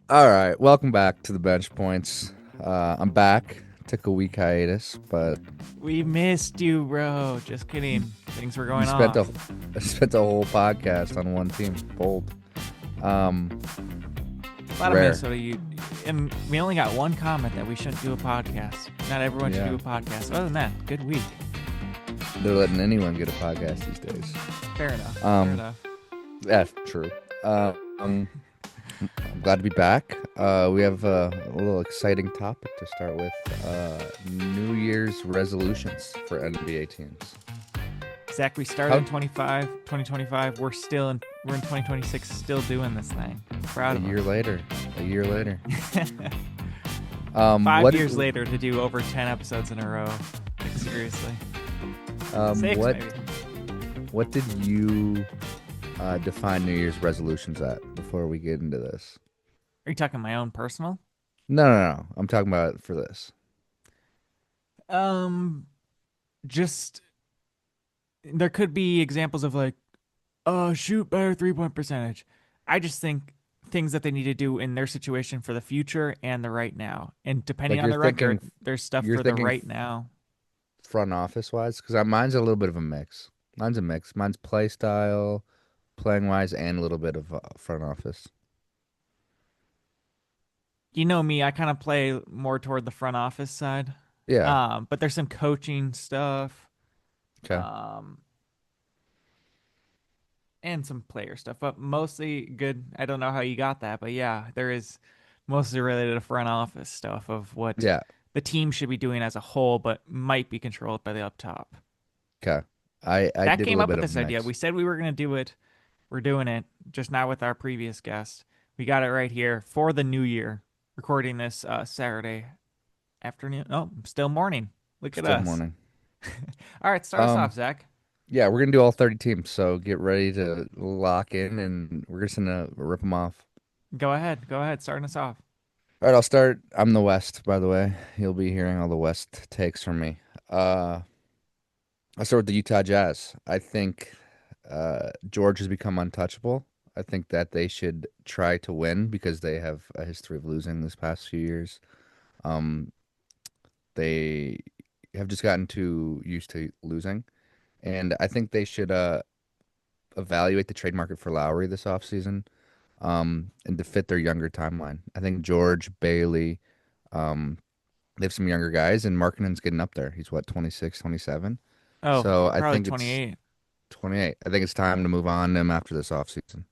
All right, welcome back to the Bench Points. I'm back. Took a week hiatus, but We missed you, bro. Just kidding. Things were you going spent a off. spent a whole podcast on one team. Bold, um, A lot of rare. Minnesota, and we only got one comment that we shouldn't do a podcast. Not everyone should Yeah, do a podcast. Other than that, good week. they're letting anyone get a podcast these days. Fair enough. Fair Um, enough. yeah, true. I'm glad to be back. We have a little exciting topic to start with. New Year's resolutions for NBA teams. Zach, we started How in 2025. We're in 2026, still doing this thing. a Proud of year us. later? A year later. 5 What years later to do over 10 episodes in a row. Like seriously, um, 6 what maybe. What did you define New Year's resolutions at before we get into this? Are you talking my own personal? No. I'm talking about for this. Um, just there could be examples of like shoot better 3 point percentage. I just think things that they need to do in their situation for the future and the right now. And depending Like on the record, there's stuff you're for the thinking right now. front office wise, because mine's a little bit of a mix. Mine's a mix. Mine's play style, playing wise, and a little bit of front office. You know me, I kind of play more toward the front office side. Yeah. But there's some coaching stuff, Okay. um, and some player stuff, but mostly good. I don't know how you got that, but yeah, there is mostly related to front office stuff of what Yeah. the team should be doing as a whole, but might be controlled by the up top. Okay. I That did a came little up bit with of a this idea. mix. We said we were going to do it. We're doing it, just not with our previous guest. We got it right here for the new year. Recording this Saturday afternoon. Oh, still morning. Look at Still us. morning. All right, start us Um. off, Zach. Yeah, we're gonna do all 30 teams, so get ready to lock in, and we're just gonna rip them off. Go ahead. Go ahead. Starting us off. All right, I'll start. I'm the West, by the way. You'll be hearing all the West takes from me. Uh, I'll start with the Utah Jazz. I think George has become untouchable. I think that they should try to win because they have a history of losing this past few years. Um, they have just gotten too used to losing, and I think they should evaluate the trade market for Lowry this offseason, and to fit their younger timeline. I think George, Bailey, um, they have some younger guys, and Markkanen's getting up there. He's what, 26, 27. Oh, So I probably think it's 28. 28. I think it's time to move on to him after this offseason.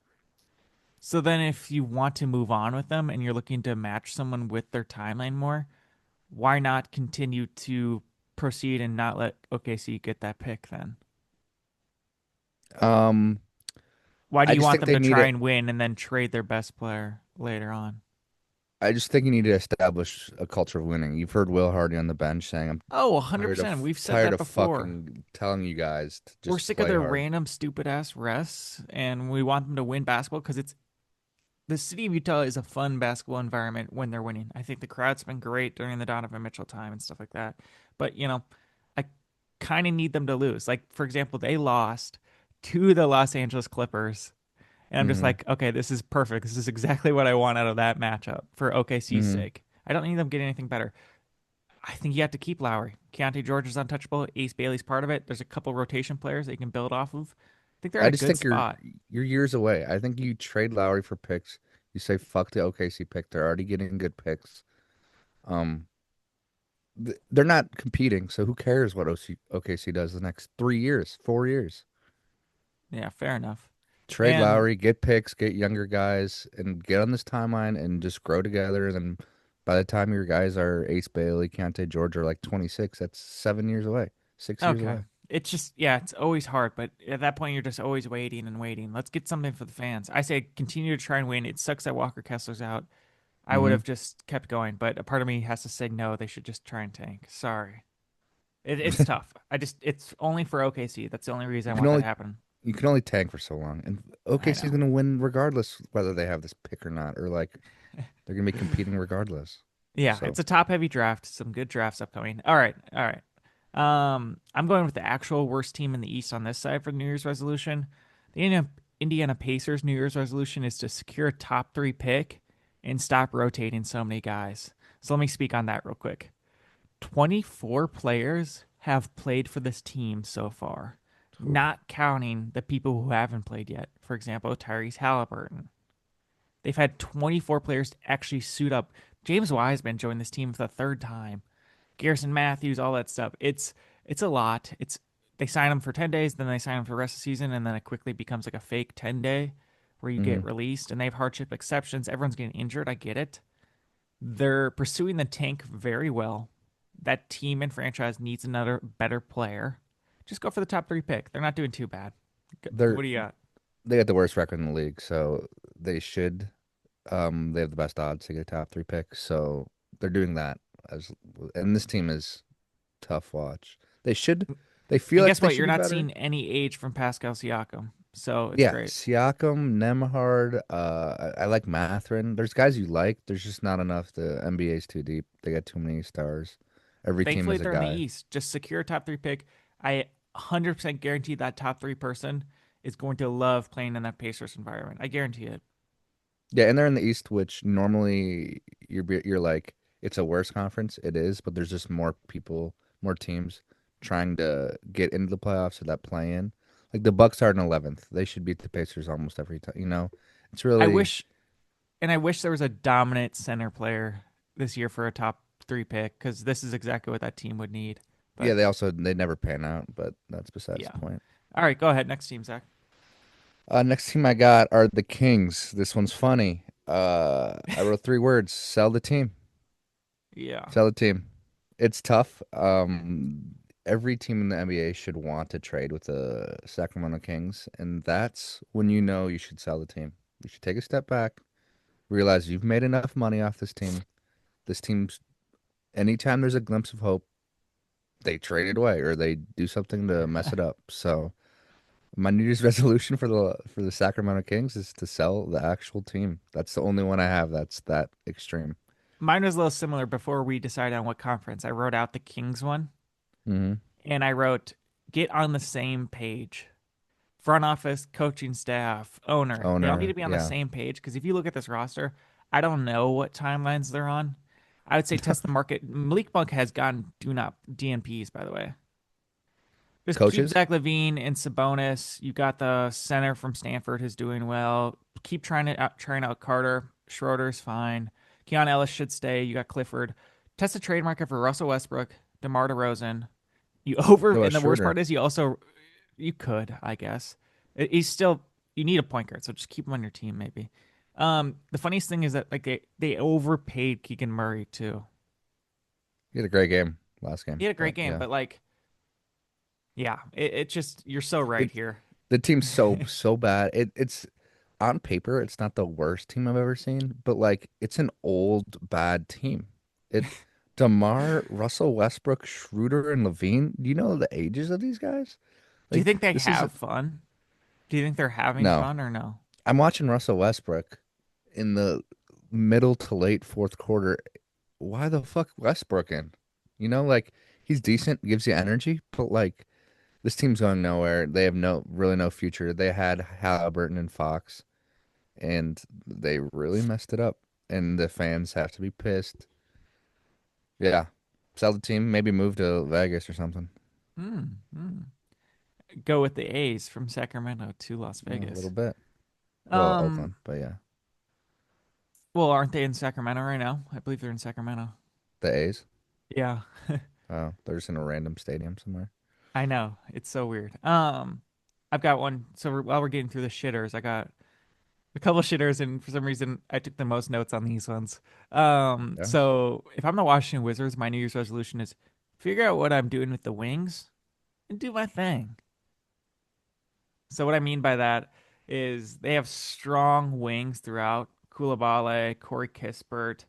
So then, if you want to move on with them and you're looking to match someone with their timeline more, why not continue to proceed and not let OKC get that pick then? Um, Why do I you just want think them they to need try it. and win and then trade their best player later on? I just think you need to establish a culture of winning. You've heard Will Hardy on the bench saying, "I'm Oh, tired 100%. of We've said tired that of before. fucking telling you guys to We're just sick of play their hard." random stupid ass rests and we want them to win basketball because it's the city of Utah is a fun basketball environment when they're winning. I think the crowd's been great during the Donovan Mitchell time and stuff like that. But, I kind of need them to lose. Like, for example, they lost to the Los Angeles Clippers. And I'm just Mm-hmm. like, okay, this is perfect. This is exactly what I want out of that matchup for OKC's Mm-hmm. sake. I don't need them getting anything better. I think you have to keep Lowry. Keontae George is untouchable. Ace Bailey's part of it. There's a couple rotation players that you can build off of. I think they're in I a just good think spot. you're years away. I think you trade Lowry for picks. You say fuck the OKC pick. They're already getting good picks. Um, they're not competing, so who cares what OKC does the next 3 years, 4 years? Yeah, fair enough. Trade And Lowry, get picks, get younger guys, and get on this timeline and just grow together. And then by the time your guys are Ace Bailey, Keontae George are like 26, that's 7 years away, 6 years okay. away. It's just, yeah, it's always hard, but at that point, you're just always waiting and waiting. Let's get something for the fans. I say continue to try and win. It sucks that Walker Kessler's out. I would Hmm. have just kept going, but a part of me has to say no, they should just try and tank. Sorry. It's tough. It's only for OKC. That's the only reason You I can want that only to happen. you can only tank for so long, and I OKC is know. gonna win regardless whether they have this pick or not, or like they're gonna be competing regardless. Yeah, So it's a top heavy draft. Some good drafts upcoming. All right. All right. I'm going with the actual worst team in the East on this side for New Year's resolution. The Indiana Pacers New Year's resolution is to secure a top three pick and stop rotating so many guys. So let me speak on that real quick. 24 players have played for this team so far, Ooh. not counting the people who haven't played yet. For example, Tyrese Halliburton. They've had 24 players actually suit up. James Wiseman joined this team for the third time. Garrison Matthews, all that stuff. It's a lot. It's they sign him for 10 days, then they sign him for the rest of the season, and then it quickly becomes like a fake 10-day where you get Hmm. released, and they have hardship exceptions. Everyone's getting injured. I get it. They're pursuing the tank very well. That team and franchise needs another better player. Just go for the top three pick. They're not doing too bad. They're What do you got? they got the worst record in the league, so they should. They have the best odds to get a top three pick, so they're doing that. As and this team is tough watch. They should. They feel And like guess they what? should You're be not better. seeing any age from Pascal Siakam, so it's Yeah, great. Siakam, Nemhard. I like Matherin. There's guys you like. There's just not enough. The NBA's too deep. They got too many stars. Every team Thankfully, is a they're in the guy. East. Just secure a top three pick. I 100% guarantee that top three person is going to love playing in that Pacers environment. I guarantee it. Yeah, and they're in the East, which normally you're like it's a worse conference. It is, but there's just more people, more teams trying to get into the playoffs or that play in. Like the Bucks are in 11th. They should beat the Pacers almost every time. It's I really wish, and I wish there was a dominant center player this year for a top three pick because this is exactly what that team would need. yeah. But They never pan out, but that's besides yeah. the point. All right, go ahead. Next team, Zach. Next team I got are the Kings. This one's funny. I wrote three words: sell the team. Yeah. Sell the team. It's tough. Every team in the NBA should want to trade with the Sacramento Kings, and that's when you know you should sell the team. You should take a step back, realize you've made enough money off this team. This team's anytime there's a glimpse of hope, they trade it away or they do something to mess it up. So my New Year's resolution for the Sacramento Kings is to sell the actual team. That's the only one I have that's that extreme. Mine was a little similar before we decided on what conference. I wrote out the Kings one Hmm. and I wrote, get on the same page. Front office, coaching staff, owner, they all need Owner, to be on the yeah. same page because if you look at this roster, I don't know what timelines they're on. I would say test the market. Malik Monk has gotten do not DNPs, by the way. Just keep Coaches, Zach Levine and Sabonis. You got the center from Stanford who's doing well. Keep trying out Carter. Schroeder's fine. Keon Ellis should stay. You got Clifford. Test the trade market for Russell Westbrook, DeMar DeRozan. You over, no, a and the worst Schroeder. part is you could, I guess. He's still you need a point guard, so just keep him on your team maybe. The funniest thing is that like they overpaid Keegan Murray too. He had a great game last He game, had a great but game, yeah. but like yeah, it just you're so right It here. the team's so bad. It's on paper, it's not the worst team I've ever seen, but like it's an old bad team. It DeMar, Russell Westbrook, Schroeder, and Levine. Do you know the ages of these guys? Do you Like think they this is have fun? Do you think they're having no. fun or no? I'm watching Russell Westbrook in the middle to late fourth quarter. Why the fuck Westbrook in? Like he's decent, gives you energy, but like this team's going nowhere. They have no future. They had Halliburton and Fox, and they really messed it up. And the fans have to be pissed. Yeah, sell the team, maybe move to Vegas or something. Hmm. Go with the A's from Sacramento to Las Yeah, a little Vegas. bit. Well, Um. Oakland, but yeah, Well, aren't they in Sacramento right now? I believe they're in Sacramento. the A's. Yeah, Oh, they're just in a random stadium somewhere. I know. It's so weird. I've got one. So while we're getting through the shitters, I got a couple shitters, and for some reason, I took the most notes on these ones. Yeah, So if I'm the Washington Wizards, my New Year's resolution is figure out what I'm doing with the wings and do my thing. So what I mean by that is they have strong wings throughout. Koulibaly, Corey Kispert,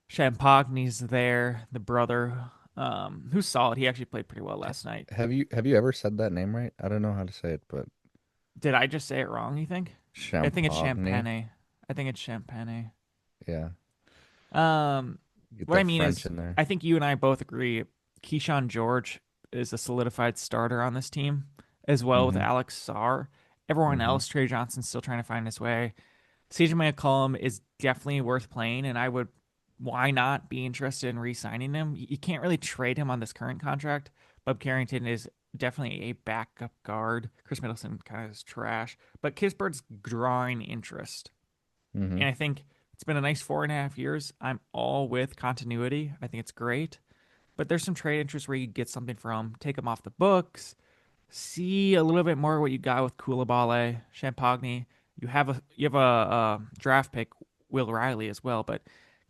Champagny's there, the brother, who's solid. He actually played pretty well last night. have you ever said that name right? I don't know how to say it, but Did I just say it wrong, you think? I think it's Champagne. Champagne. I think it's Champagne. Yeah, Um, get what I that mean French is, in there. I think you and I both agree Keyshawn George is a solidified starter on this team, as well with Mm-hmm. Alex Sarr. Everyone Mm-hmm. else, Trey Johnson's still trying to find his way. CJ McCollum is definitely worth playing, and I would why not be interested in re-signing him? You can't really trade him on this current contract. Bub Carrington is definitely a backup guard. Chris Middleton kind of is trash, but Kispert's drawing interest, Hmm. and I think it's been a nice 4.5 years. I'm all with continuity. I think it's great, but there's some trade interest where you get something from, take him off the books, see a little bit more what you got with Koulibaly, Champagne. You have a draft pick, Will Riley as well, but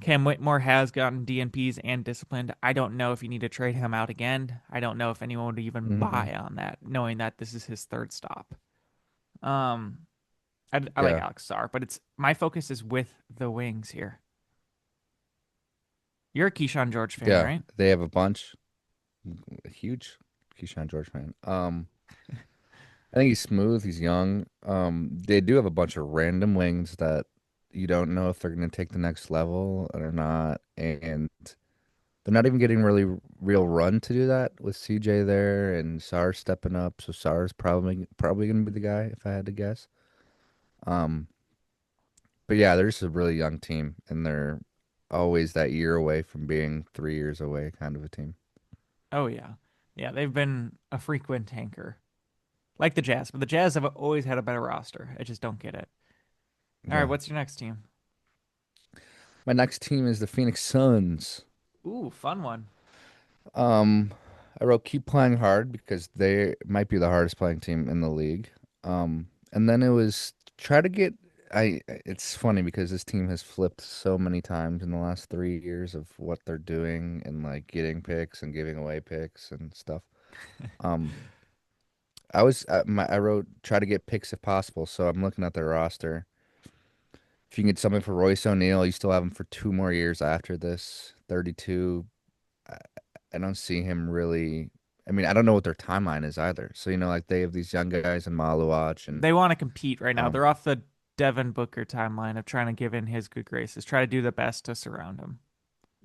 Cam Whitmore has gotten DNPs and disciplined. I don't know if you need to trade him out again. I don't know if anyone would even Hmm. buy on that, knowing that this is his third stop. Um, I like Yeah. Alex Sarr, but it's my focus is with the wings here. You're a Keyshawn George fan, Yeah. right? They have a bunch. A huge Keyshawn George fan. I think he's smooth. He's young. They do have a bunch of random wings that you don't know if they're going to take the next level or not, and they're not even getting really real run to do that with CJ there and Sarr stepping up. So Sarr's probably going to be the guy if I had to guess. Um, but yeah, they're just a really young team, and they're always that year away from being 3 years away, kind of a team. Oh yeah, yeah. They've been a frequent tanker, like the Jazz, but the Jazz have always had a better roster. I just don't get it. All right, Yeah. what's your next team? My next team is the Phoenix Suns. Ooh, fun one. Um, I wrote keep playing hard because they might be the hardest playing team in the league. And then it was try to get it's funny because this team has flipped so many times in the last 3 years of what they're doing and like getting picks and giving away picks and stuff. Um, I wrote try to get picks if possible, so I'm looking at their roster. If you can get something for Royce O'Neal, you still have him for 2 more years after this. 32. I, I don't see him really. I mean, I don't know what their timeline is either. So, like they have these young guys in Maluach and They want to compete right now. um, They're off the Devin Booker timeline of trying to give in his good graces, try to do the best to surround him.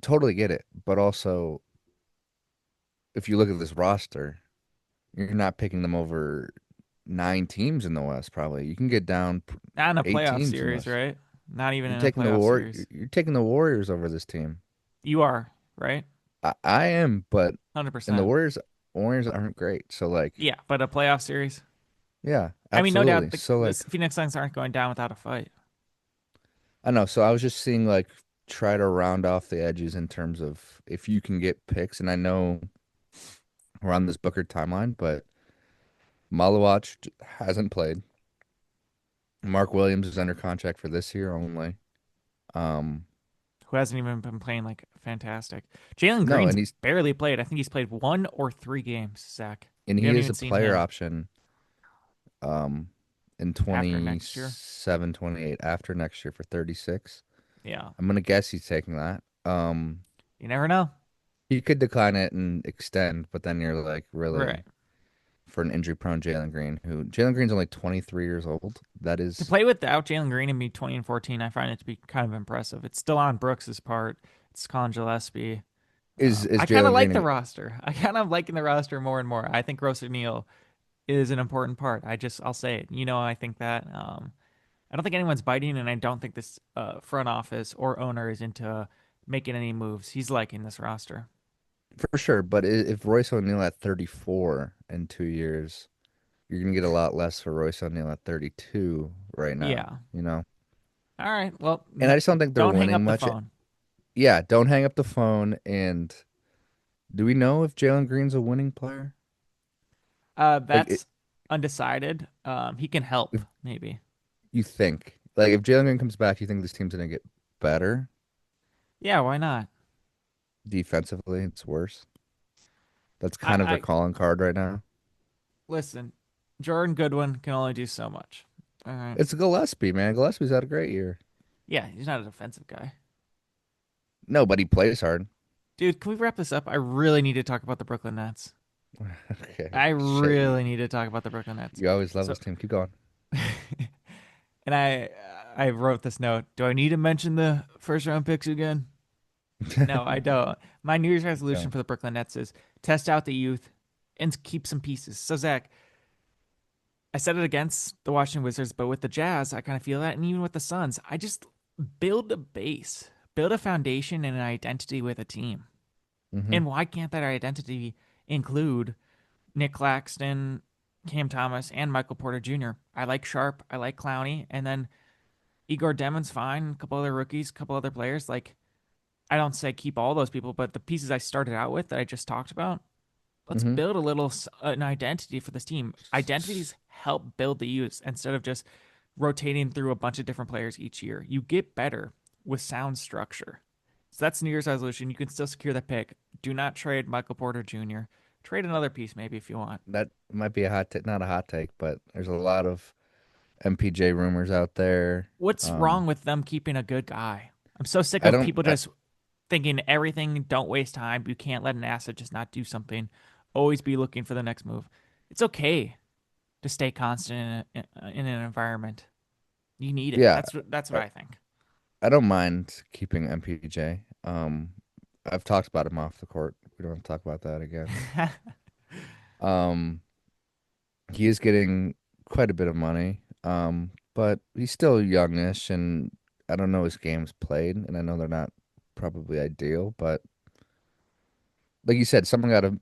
totally get it. But also, if you look at this roster, you're not picking them over 9 teams in the West, probably. You can get down Not in a 8 teams in the playoff series, West. right? Not even You're in a taking the playoff war. series. You're taking the Warriors over this team. You are, right? I am, but and the 100%. Warriors aren't great. So like, Yeah, but a playoff series. yeah, I mean, no doubt absolutely. So the like, Phoenix Suns aren't going down without a fight. I know. So I was just seeing like try to round off the edges in terms of if you can get picks, and I know we're on this Booker timeline, but Maluach hasn't played. Mark Williams is under contract for this year only. Um, Who hasn't even been playing like fantastic. Jalen no, Green's and barely played. I think he's played 1 or 3 games, Zach. We he haven't is even a seen player him option um in after next year. 27, 28 after next year for 36. Yeah. I'm gonna guess he's taking that. You never know. He could decline it and extend, but then you're like, Right. really, for an injury-prone Jalen Green, who Jalen Green's only 23 years old. That To is play without Jalen Green and be 20 and 14, I find it to be kind of impressive. It's still on Brooks's part. It's Colin Gillespie. is I kind of Jalen like the Green. roster. I kind of liking the roster more and more. I think Royce O'Neal is an important part. I'll say it. I think that. I don't think anyone's biting, and I don't think this front office or owner is into making any moves. He's liking this roster. For sure, but if Royce O'Neal at 34 in 2 years, you're gonna get a lot less for Royce O'Neal at 32 right now, Yeah. you know? All right. Well, And I just don't think they're don't hang winning up the much. phone. Yeah, don't hang up the phone. And do we know if Jalen Green's a winning player? Like, That's undecided. He can help if maybe. you think, like, if Jalen Green comes back, you think this team's gonna get better Yeah, why not? defensively? It's worse. That's I, kind of their I calling card right now. listen. Jordan Goodwin can only do so much. All right. It's Gillespie, man. Gillespie's had a great year. Yeah, he's not a defensive guy. No, but he plays hard. Dude, can we wrap this up? I really need to talk about the Brooklyn Nets. Okay, I shit. really need to talk about the Brooklyn Nets. You always love So, this team. Keep going. and I wrote this note. Do I need to mention the first round picks again? No, I don't. My New Year's resolution No. for the Brooklyn Nets is test out the youth and keep some pieces. So Zach, I said it against the Washington Wizards, but with the Jazz, I kind of feel that. And even with the Suns, I just build a base, build a foundation and an identity with a team. Hmm. And why can't that identity include Nick Claxton, Cam Thomas, and Michael Porter Jr.? I like Sharp, I like Clowney, and then Igor Demon's fine, a couple other rookies, a couple other players. Like, I don't say keep all those people, but the pieces I started out with that I just talked about, let's Hmm. build a little an identity for this team. Identities help build the use instead of just rotating through a bunch of different players each year. You get better with sound structure. So that's New Year's resolution. You can still secure the pick. Do not trade Michael Porter Jr. Trade another piece maybe if you want. That might be a hot take, not a hot take, but there's a lot of MPJ rumors out there. What's Um, wrong with them keeping a good guy? I'm so sick I of don't. people just thinking everything, don't waste time. You can't let an asset just not do something. Always be looking for the next move. It's okay to stay constant in an environment. You need it. Yeah, That's what I, I think. I don't mind keeping MPJ. I've talked about him off the court. We don't have to talk about that again. Um, he is getting quite a bit of money. But he's still youngish, and I don't know his games played, and I know they're not probably ideal, but like you said, someone got to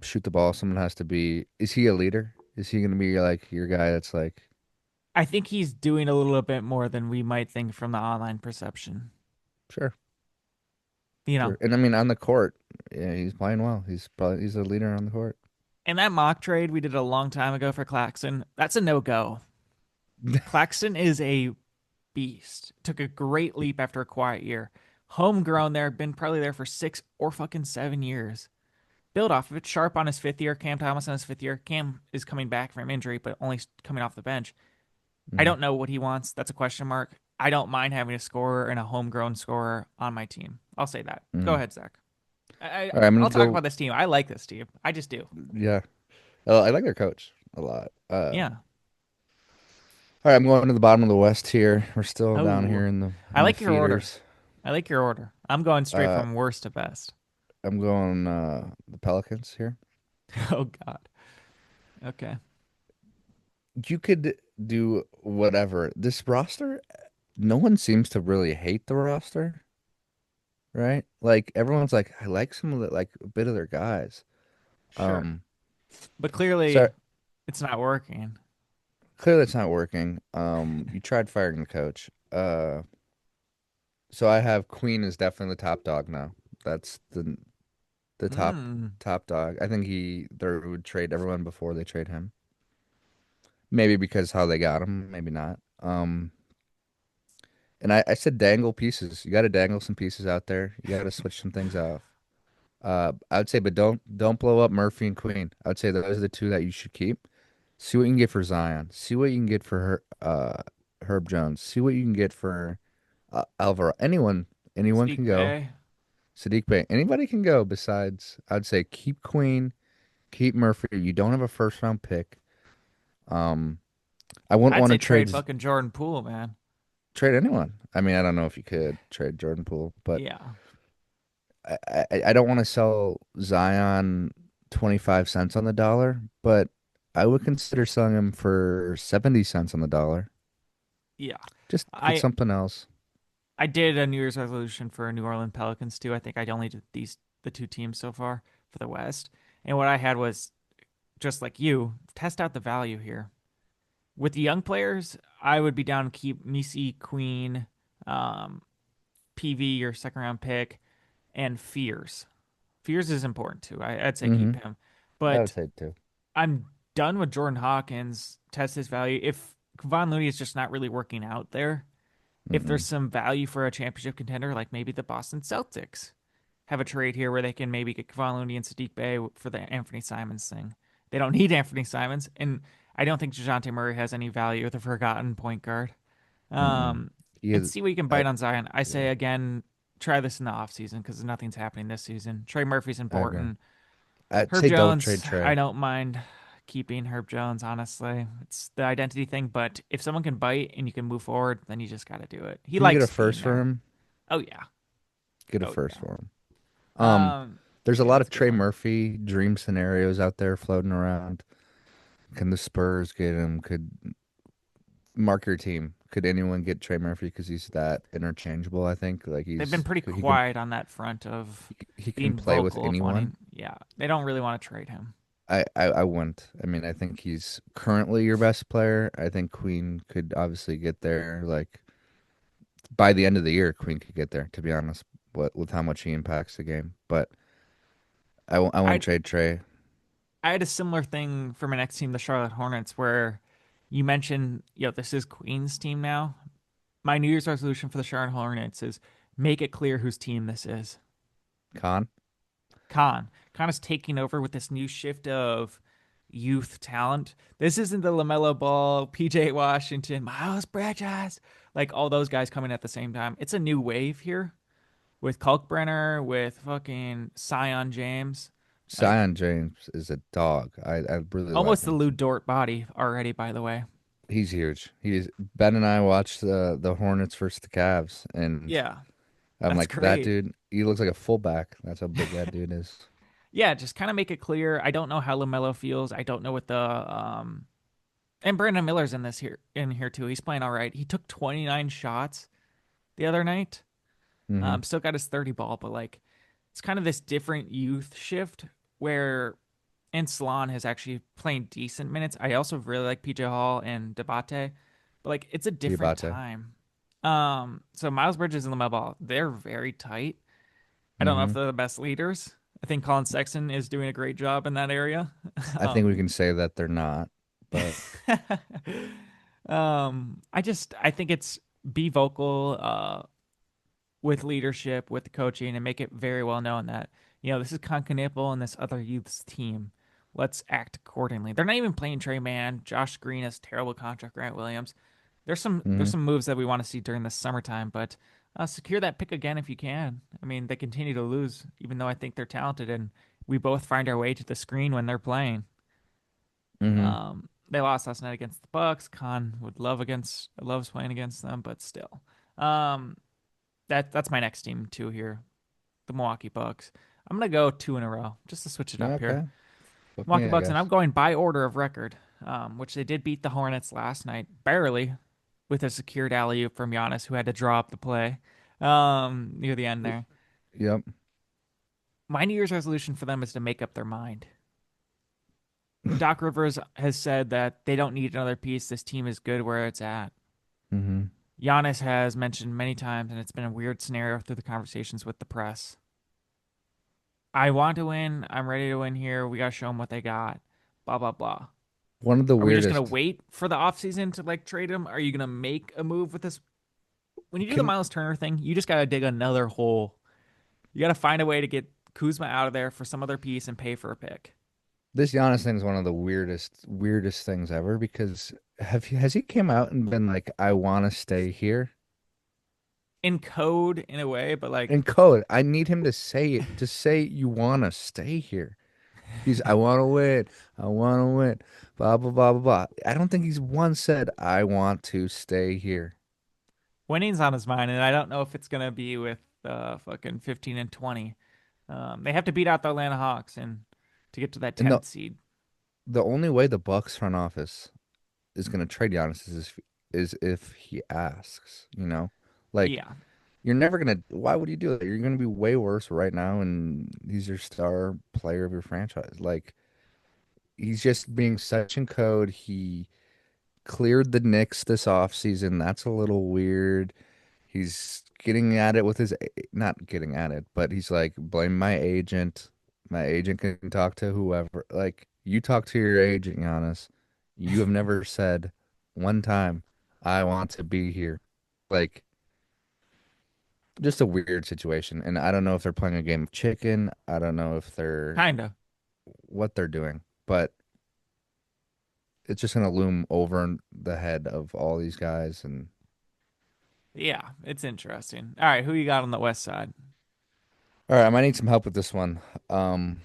shoot the ball. Someone has to be. Is he a leader? Is he going to be like your guy that's like, I think he's doing a little bit more than we might think from the online perception. sure, You know, sure. And I mean, on the court, yeah, he's playing well. He's a leader on the court. and that mock trade we did a long time ago for Claxton, that's a no go. Claxton is a beast. Took a great leap after a quiet year. Homegrown there, been probably there for 6 or fucking 7 years. Build off of it. Sharp on his fifth year. Cam Thomas on his fifth year. Cam is coming back from injury, but only coming off the bench. I Mhm. don't know what he wants. That's a question mark. I don't mind having a scorer and a homegrown scorer on my team. I'll say that. Go Mhm. ahead, Zach. I All right, I'm gonna I'll talk go. about this team. I like this team. I just do. Yeah, I like their coach a lot. Yeah. All right, I'm going to the bottom of the West here. We're still down Oh, here in the I like your order. feeders. I like your order. I'm going straight Uh, from worst to best. I'm going the Pelicans here. Oh God. Okay. You could do whatever. This roster, no one seems to really hate the roster, right? Like everyone's like, I like some of the like a bit of their guys. Sure. Um, But clearly so it's not working. clearly it's not working. You tried firing the coach. So I have Queen is definitely the top dog now. That's the Hmm. top dog. I think they would trade everyone before they trade him. Maybe because how they got him, maybe not. And I said dangle pieces. You got to dangle some pieces out there. You got to switch some things off. I would say, but don't blow up Murphy and Queen. I would say those are the two that you should keep. See what you can get for Zion. See what you can get for Herb Jones. See what you can get for Alvaro. Anyone Sadiq can go. Bey. Sadiq Bey. Anybody can go. Besides, I'd say keep Queen, keep Murphy. You don't have a first round pick. Um, I wouldn't I'd want to say trade fucking Jordan Poole, man. trade anyone. I mean, I don't know if you could trade Jordan Poole, but Yeah. I don't want to sell Zion 25 cents on the dollar, but I would consider selling him for 70 cents on the dollar. Yeah. Just get I something else. I did a New Year's resolution for New Orleans Pelicans too. I think I only did the two teams so far for the West. And what I had was just like you, test out the value here. With the young players, I would be down to keep Misi Queen, um, PV, your second round pick, and Fears. Fears is important too. I'd say Hmm. keep him. I would But say too. I'm done with Jordan Hawkins. Test his value. If Kevon Looney is just not really working out there, if there's Mm-mm. some value for a championship contender, like maybe the Boston Celtics have a trade here where they can maybe get Kevon Looney and Sadiq Bey for the Anthony Simons thing. They don't need Anthony Simons, and I don't think DeJounte Murray has any value with a forgotten point guard. Mm-mm. Um, He and is, see what you can I, bite on Zion. I yeah, say again, try this in the offseason because nothing's happening this season. Trey Murphy's I agree. important. I'd Herb say don't Jones, trade I Trey. don't mind keeping Herb Jones, honestly. It's the identity thing, but if someone can bite and you can move forward, then you just got to do it. He Can you get a likes being first for there. him? Oh, yeah. Get a Oh, first yeah. for him. Um, there's a Yeah, lot that's of a good Trey one. Murphy dream scenarios out there floating around. Can the Spurs get him? Could mark your team? Could anyone get Trey Murphy because he's that interchangeable? I think like They've been pretty he can quiet on that front of he can being play with vocal of anyone. wanting. Yeah, they don't really want to trade him. I wouldn't. I mean, I think he's currently your best player. I think Queen could obviously get there. Like by the end of the year, Queen could get there. To be honest, what with how much he impacts the game. But I wouldn't I trade Trey. I had a similar thing for my next team, the Charlotte Hornets, where you mentioned, this is Queen's team now. My New Year's resolution for the Charlotte Hornets is make it clear whose team this is. Khan. Khan is taking over with this new shift of youth talent. This isn't the LaMelo Ball, PJ Washington, Miles Bridges, like all those guys coming at the same time. It's a new wave here with Kalkbrenner, with fucking Sion James. Like Zion James is a dog. I really like almost the him. Lou Dort body already, by the way. He's huge. He's Ben and I watched the Hornets versus the Cavs, and Yeah, I'm that's like that great. dude. He looks like a fullback. That's how big that dude is. Yeah, just kind of make it clear. I don't know how LaMelo feels. I don't know what the and Brandon Miller's in here too. He's playing all right. He took 29 shots the other night. Hmm. Still got his 30 ball, but like it's kind of this different youth shift where and Salon has actually playing decent minutes. I also really like PJ Hall and Debate, but like it's a different Diabate. time. So Miles Bridges and LaMelo Ball, they're very tight. I don't know if Hmm. they're the best leaders. I think Colin Sexton is doing a great job in that area. I think we um, can say that they're not, but I think it's be vocal with leadership, with the coaching, and make it very well known that this is Concanipple and this other youth's team. Let's act accordingly. They're not even playing Trey Mann. Josh Green has terrible contract. Grant Williams. There's hmm some moves that we want to see during the summertime, but secure that pick again if you can. I mean, they continue to lose, even though I think they're talented, and we both find our way to the screen when they're playing. hmm They lost last night against the Bucks. Khan would loves playing against them, but still, um, that's my next team too here, the Milwaukee Bucks. I'm gonna go two in a row just to switch it up here. Okay. Fuck me, Milwaukee I Bucks, and I'm guess. going by order of record, which they did beat the Hornets last night, barely, with a secured alley-oop from Giannis, who had to draw up the play near the end there. Yep. My New Year's resolution for them is to make up their mind. Doc Rivers has said that they don't need another piece. This team is good where it's at. Hmm. Giannis has mentioned many times, and it's been a weird scenario through the conversations with the press. I want to win. I'm ready to win here. We got to show them what they got. Blah, blah, blah. One of the Are we just going to weirdest. wait for the offseason to like trade him? Are you going to make a move with this? When you do the Can Miles Turner thing, you just got to dig another hole. You got to find a way to get Kuzma out of there for some other piece and pay for a pick. this Giannis thing is one of the weirdest things ever because has he came out and been like, I want to stay here? In code, in a way, but like, In code, I need him to say it. To say you want to stay here. I want to win. I want to win. Blah, blah, blah, blah, blah. I don't think he's once said, I want to stay here. winning's on his mind, and I don't know if it's going to be with fucking 15 and 20. They have to beat out the Atlanta Hawks and to get to that And 10th seed. the only way the Bucks front office is going to trade Giannis is if he asks, you know? Like, Yeah, you're never going to, why would you do that? You're going to be way worse right now, and he's your star player of your franchise. Like, he's just being such in code. He cleared the Knicks this offseason. That's a little weird. He's getting at it with not getting at it, but he's like, blame my agent. My agent can talk to whoever. Like, you talk to your agent, Giannis. You have never said one time, I want to be here. Like, just a weird situation. And I don't know if they're playing a game of chicken. I don't know if they're kinda. what they're doing, but it's just gonna loom over the head of all these guys. And Yeah, it's interesting. All right, who you got on the West side? all right, I might need some help with this one. Um,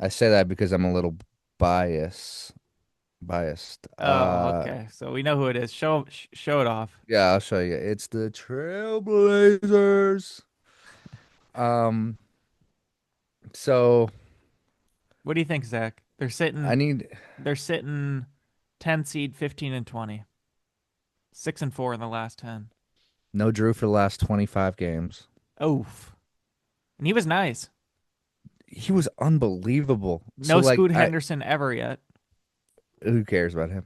I say that because I'm a little bias biased. Oh, okay. So we know who it is. Show it off. Yeah, I'll show you. It's the Trailblazers. Um, so What do you think, Zach? I need They're sitting. 10 seed, 15 and 20. 6 and 4 in the last 10. No Drew for the last 25 games. Oof. And he was nice. He was unbelievable. So No like Scoot I Henderson ever yet. who cares about him?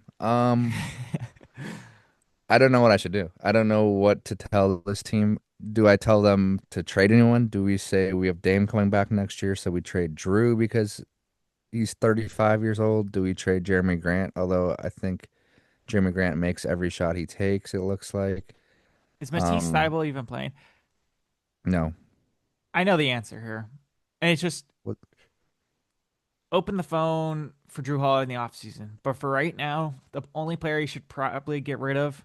I don't know what I should do. I don't know what to tell this team. Do I tell them to trade anyone? Do we say we have Dame coming back next year, so we trade Drew because he's 35 years old? Do we trade Jeremy Grant? Although I think Jeremy Grant makes every shot he takes, it looks like. Is Matisse Um, Thybulle even playing? no. I know the answer here. And it's just What? open the phone for Drew Holiday in the offseason. But for right now, the only player you should probably get rid of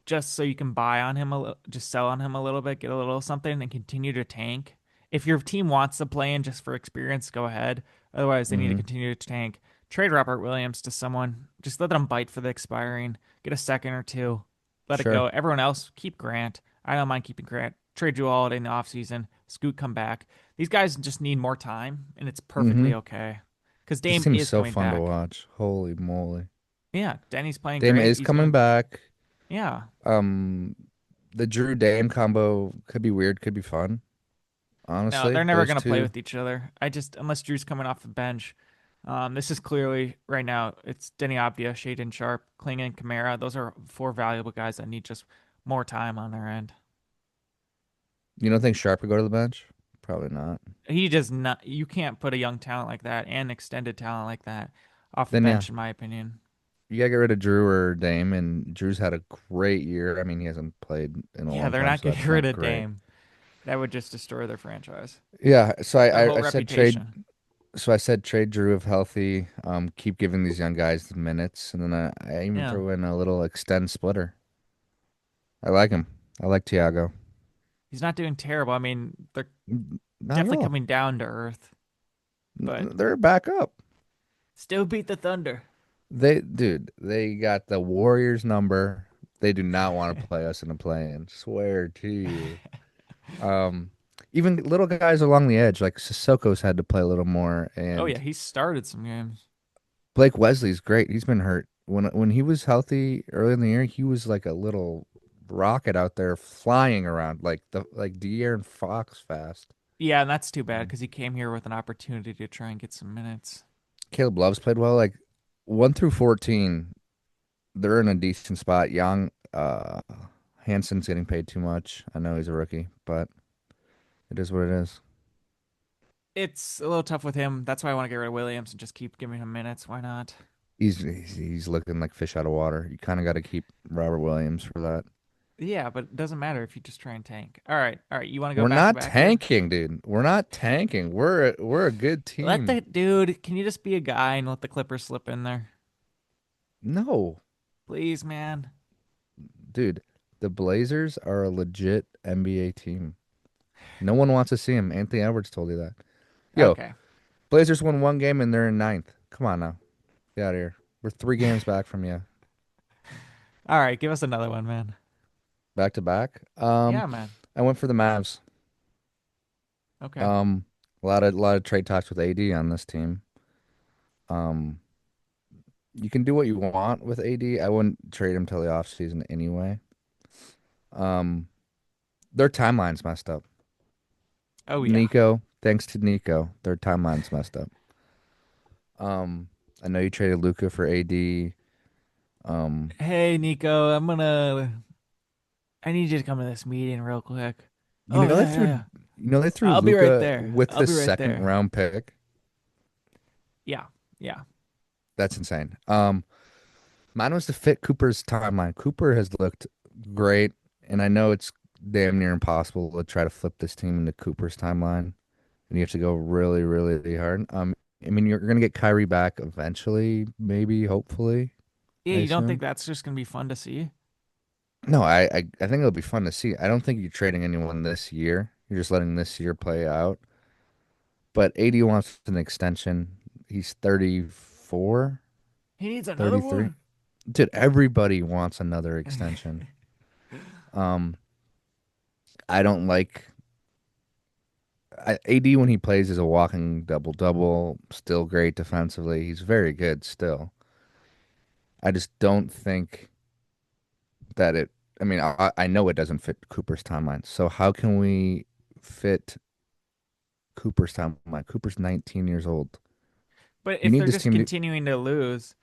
just so you can buy on him just sell on him a little bit, get a little something, and continue to tank. If your team wants to play in just for experience, go ahead. Otherwise, they need to Hmm. continue to tank. Trade Robert Williams to someone. Just let them bite for the expiring. Get a second or two. Let it Sure. go. Everyone else, keep Grant. I don't mind keeping Grant. Trade Drew Holiday in the offseason. Scoot come back. These guys just need more time, and it's Hmm. perfectly okay. Because This Dame team's is so coming fun to back. watch. Holy moly. Yeah, Denny's playing Dame great. is He's gonna. coming back. Yeah, Um, the Drew Dame combo could be weird, could be fun. no, Honestly, they're never those going to play two. with each other. I just, unless Drew's coming off the bench. This is clearly right now, it's Denny Abdia, Shaden Sharp, Klingon, Kamara. Those are four valuable guys that need just more time on their end. You don't think Sharp would go to the bench? Probably not. He does not, you can't put a young talent like that and extended talent like that off the Then yeah, bench, in my opinion. you gotta get rid of Drew or Dame, and Drew's had a great year. I mean, he hasn't played in a Yeah, long they're time, not so getting that's rid not of great. Dame. That would just destroy their franchise, Yeah, so their whole I said trade. reputation. So I said trade Drew if healthy. Keep giving these young guys the minutes, and then I even Yeah, throw in a little extend splitter. I like him. I like Tiago. he's not doing terrible. I mean, they're Not at definitely all. coming down to earth, but They're back up. still beat the Thunder. They got the Warriors number. They do not want to play us in a play-in. Swear to you. Um, Even little guys along the edge, like Sissoko's had to play a little more, Oh yeah, and he started some games. Blake Wesley's great. He's been hurt. When he was healthy early in the year, he was like a little rocket out there flying around like De'Aaron Fox fast. Yeah, and that's too bad Um, because he came here with an opportunity to try and get some minutes. Caleb Love's played well. Like 1 through 14, they're in a decent spot. Young, Hanson's getting paid too much. I know he's a rookie, but it is what it is. It's a little tough with him. That's why I want to get rid of Williams and just keep giving him minutes. Why not? He's looking like fish out of water. You kind of got to keep Robert Williams for that. Yeah, but it doesn't matter if you just try and tank. All right. You want to go We're back to not back here? tanking, dude. We're not tanking. We're a good Let team. the dude. Can you just be a guy and let the Clippers slip in there, No, please, man? dude. The Blazers are a legit NBA team. No one wants to see him. Anthony Edwards told you that. Yo, Okay. Blazers won one game and they're in ninth. Come on now. Get out of here. We're 3 games back from you. All right. Give us another one, man. Back to back. Yeah, man. I went for the Mavs. Okay. Um, a lot of trade talks with AD on this team. Um, you can do what you want with AD. I wouldn't trade him till the offseason anyway. Um, their timeline's messed up. Oh yeah. Thanks to Nico, their timeline's messed up. Um, I know you traded Luca for AD. Um, Hey, Nico. I need you to come to this meeting real quick. you Oh know they yeah, threw yeah, yeah. they threw I'll be right Luca there. with I'll the be right second there. round pick. Yeah. Yeah. That's insane. Mine was to fit Cooper's timeline. Cooper has looked great, and I know it's damn near impossible to try to flip this team into Cooper's timeline, and you have to go really, really hard. I mean, you're gonna get Kyrie back eventually, maybe, hopefully, Yeah, I you don't think assume. that's just gonna be fun to see? No, I think it'll be fun to see. I don't think you're trading anyone this year. You're just letting this year play out. But AD wants an extension. He's 34, He needs another 33. one. Dude, everybody wants another extension. Um, I don't like AD when he plays is a walking double double. Still great defensively. He's very good still. I just don't think that it. I mean, I know it doesn't fit Cooper's timeline. So how can we fit Cooper's timeline? Cooper's 19 years old. But You if need they're this just team to. continuing to lose,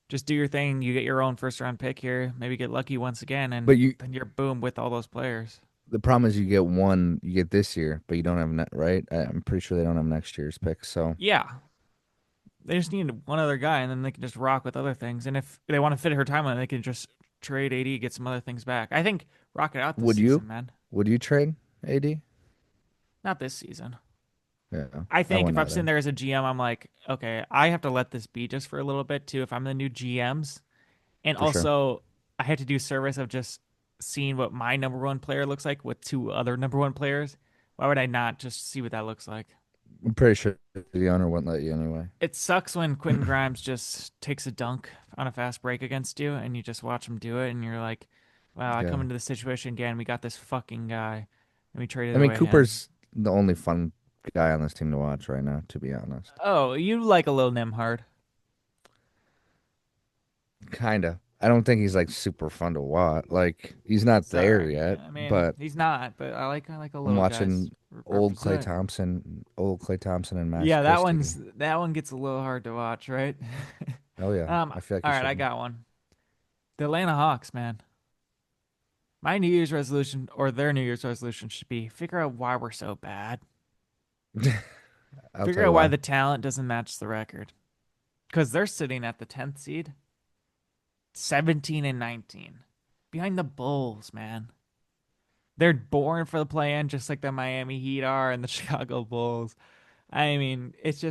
just do your thing. You get your own first round pick here. Maybe get lucky once again, But and you, then you're boom with all those players. the problem is you get one, you get this year, but you don't have right. I'm pretty sure they don't have next year's pick. So Yeah, they just need one other guy, and then they can just rock with other things. And if they want to fit her timeline, they can just trade AD, get some other things back. I think rock it out this would you? season, man. Would you trade AD? Not this season. Yeah, I I think if wouldn't I'm sitting either there as a GM, I'm like, okay, I have to let this be just for a little bit too. If I'm the new GMs, and for sure. also I have to do service of just seeing what my number one player looks like with two other number one players. Why would I not just see what that looks like? I'm pretty sure the owner wouldn't let you anyway. It sucks when Quentin Grimes just takes a dunk on a fast break against you, and you just watch him do it, and you're like, wow, I come Yeah. into this situation again. We got this fucking guy, and we traded I mean, away him. Cooper's the only fun guy on this team to watch right now, to be honest. Oh, you like a little Nimhard. Kinda. I don't think he's like super fun to watch. Like he's not there Sorry. yet, I mean, but he's not, but I like a I'm little guys watching represent. Old Clay Thompson and Max Yeah, Christie. that one gets a little hard to watch, right? Oh yeah, I feel like All he right, I shouldn't. got one. The Atlanta Hawks, man. My New Year's resolution or their New Year's resolution should be figure out why we're so bad. I'll tell Figure you out why why. the talent doesn't match the record. Because they're sitting at the 10th seed, 17 and 19. Behind the Bulls, man. They're born for the play-in just like the Miami Heat are and the Chicago Bulls. I mean, it's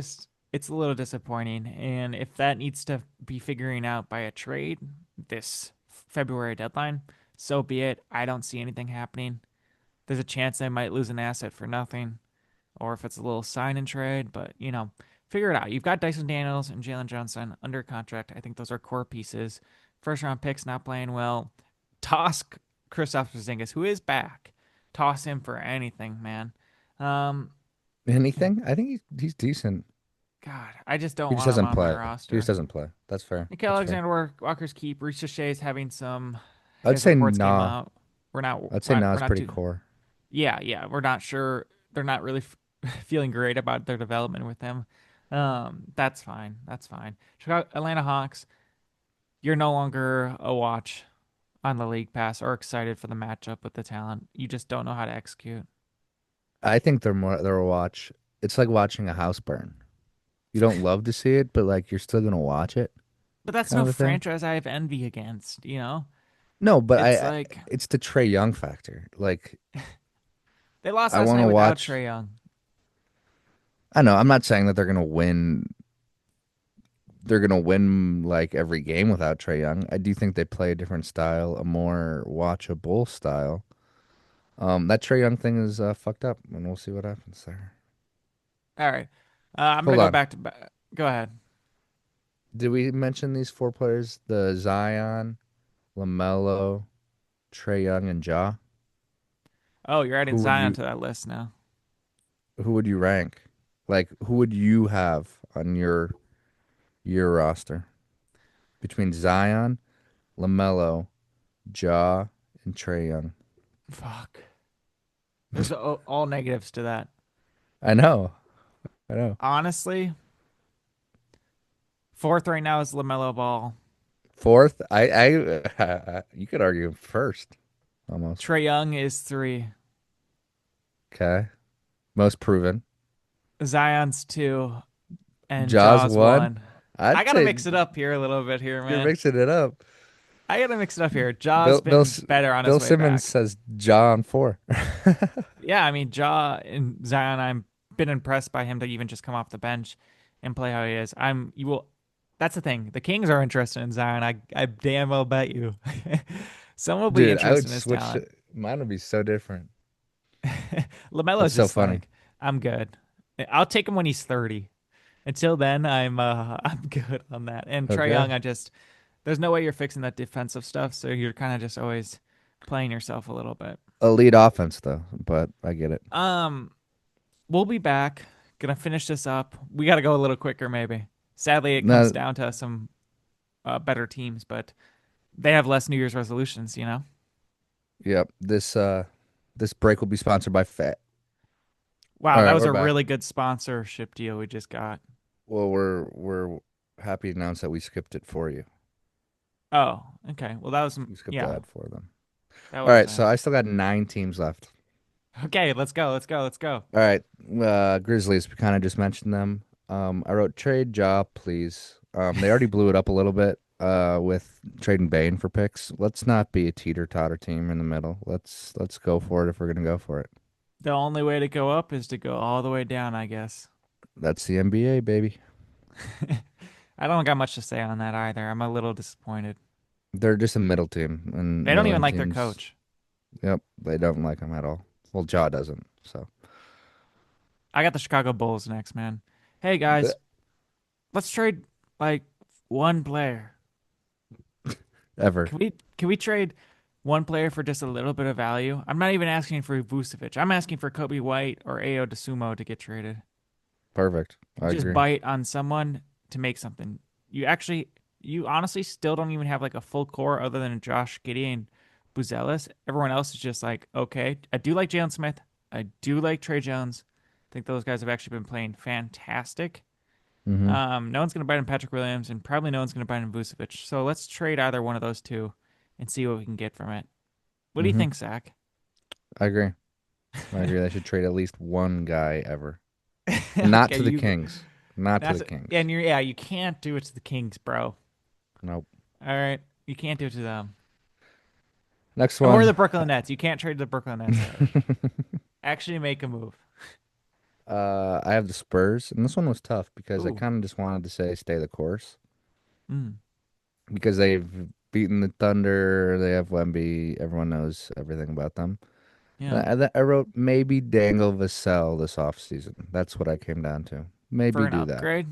a little disappointing. And if that needs to be figuring out by a trade this February deadline, so be it. I don't see anything happening. There's a chance they might lose an asset for nothing, or if it's a little sign and trade, but figure it out. You've got Dyson Daniels and Jalen Johnson under contract. I think those are core pieces. First round picks not playing well. Toss Kristaps Porzingis, who is back. Toss him for anything, man. Um, yeah, Anything? I think he's decent. God, I just don't He just want him doesn't on my play. He just roster. doesn't play. That's fair. Nikhil That's fair. Alexander Walker's keep. Reese Shea is having some, I'd as say reports came nah. out. We're not I'd say nah we're is not pretty too. core. Yeah. We're not sure. They're not really feeling great about their development with him. That's fine. That's fine. Chicago, Atlanta Hawks. You're no longer a watch on the league pass or excited for the matchup with the talent. You just don't know how to execute. I think they're a watch. It's like watching a house burn. You don't love to see it, but like you're still gonna watch it, But that's kind no of a thing. franchise I have envy against. No, but It's I like it's the Trey Young factor. Like they lost I last want night to without watch. Trey Young. I know I'm not saying that they're gonna win. They're gonna win like every game without Trey Young. I do think they play a different style, a more watchable style. That Trey Young thing is fucked up, and we'll see what happens there. All right. I'm gonna Hold go on. back to. Go ahead. Did we mention these four players? The Zion, LaMelo, Trey Young, and Ja. Oh, you're adding Who would Zion you to that list now. who would you rank? Like who would you have on your roster between Zion, LaMelo, Ja, and Trey Young? Fuck. There's all negatives to that. I know, I know. Honestly, fourth right now is LaMelo Ball. Fourth, you could argue first almost. Trey Young is three. Okay, most proven. Zion's two, and Ja's Jaws one. one. I I'd gotta say mix it up here a little bit here, you're man. mixing it up. I gotta mix it up here. Ja's Bill Bill been S- better on his Bill way Simmons back. says Ja on four. Yeah, I mean Ja and Zion. I've been impressed by him to even just come off the bench and play how he is. I'm you will. That's the thing. The Kings are interested in Zion. I damn well bet you. Someone will be Dude, I interested would in his switch. talent. Mine would be so different. That's Lamelo's so just funny. like I'm good. I'll take him when he's 30. Until then, I'm good on that. And Trey Okay. Young, I just there's no way you're fixing that defensive stuff, so you're kind of just always playing yourself a little bit. Elite offense though, but I get it. Um, we'll be back. Gonna finish this up. We got to go a little quicker, maybe. Sadly, it comes No, down to some. better teams, but they have less New Year's resolutions, you know? Yep. This break will be sponsored by Fat. Wow, All that right, was we're a back. really good sponsorship deal we just got. Well, we're happy to announce that we skipped it for you. Oh, okay. Well, that was, We skipped the yeah, ad for them. that All was, right, so I still got 9 teams left. okay, let's go, let's go, let's go. All right, Grizzlies. We kind of just mentioned them. I wrote trade job, please. They already blew it up a little bit. With trading Bane for picks. Let's not be a teeter-totter team in the middle. Let's go for it if we're gonna go for it. The only way to go up is to go all the way down, I guess. That's the NBA, baby. I don't got much to say on that either. I'm a little disappointed. They're just a middle team, and They don't even middling like their teams. coach. Yep, they don't like him at all. Well, Ja doesn't. So I got the Chicago Bulls next, man. Hey guys, the, let's trade like one player. ever Can we trade one player for just a little bit of value? I'm not even asking for Vucevic. I'm asking for Kobe White or Ayo DeSumo to get traded. perfect. I Just agree. bite on someone to make something. You honestly still don't even have like a full core other than Josh Giddey and Buzelis. Everyone else is just like, okay, I do like Jalen Smith. I do like Trey Jones. I think those guys have actually been playing fantastic. Mm-hmm. No one's going to bite on Patrick Williams, and probably no one's going to bite on Vucevic. So let's trade either one of those two and see what we can get from it. What do you Mm-hmm. think, Zach? I agree. I agree. They should trade at least one guy ever, and not Okay, to the you Kings. Not to that's the Kings. and you're yeah, you can't do it to the Kings, bro. Nope. All right, you can't do it to them. Next Or one. the Brooklyn Nets. You can't trade the Brooklyn Nets either. Actually make a move. I have the Spurs, and this one was tough because I Ooh. kind of just wanted to say stay the course Mm. because they've beaten the Thunder. They have Wemby. Everyone knows everything about them. Yeah. I wrote maybe dangle Vassell this offseason. That's what I came down to. For Maybe an do that. upgrade?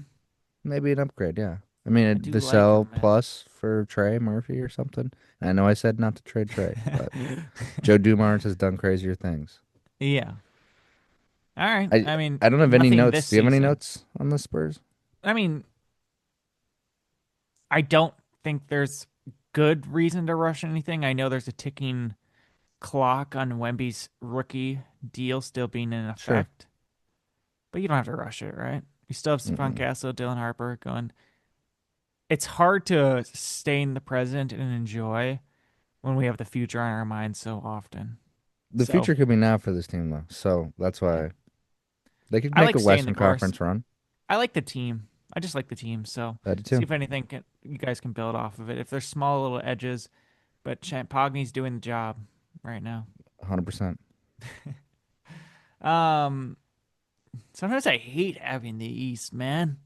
Maybe an upgrade, yeah. I mean, a I do like Vassell him, plus for Trey Murphy or something. And I know I said not to trade Trey, but man. Joe Dumars has done crazier things. Yeah. All right. I I mean, I don't have any nothing this notes. Do you have any season. notes on the Spurs? I mean, I don't think there's good reason to rush anything. I know there's a ticking clock on Wemby's rookie deal still being in Sure. effect, but you don't have to rush it, right? You still have Stephon Mm-mm. Castle, Dylan Harper going. It's hard to stay in the present and enjoy when we have the future on our minds so often. The So, future could be now for this team, though. So that's yeah, why they could I make like a staying the Western course. Conference run. I like the team. I just like the team. So, I do see too. if anything you guys can build off of it. If there's small little edges, but Pogny's doing the job right now. 100%. Um, Sometimes I hate having the East, man.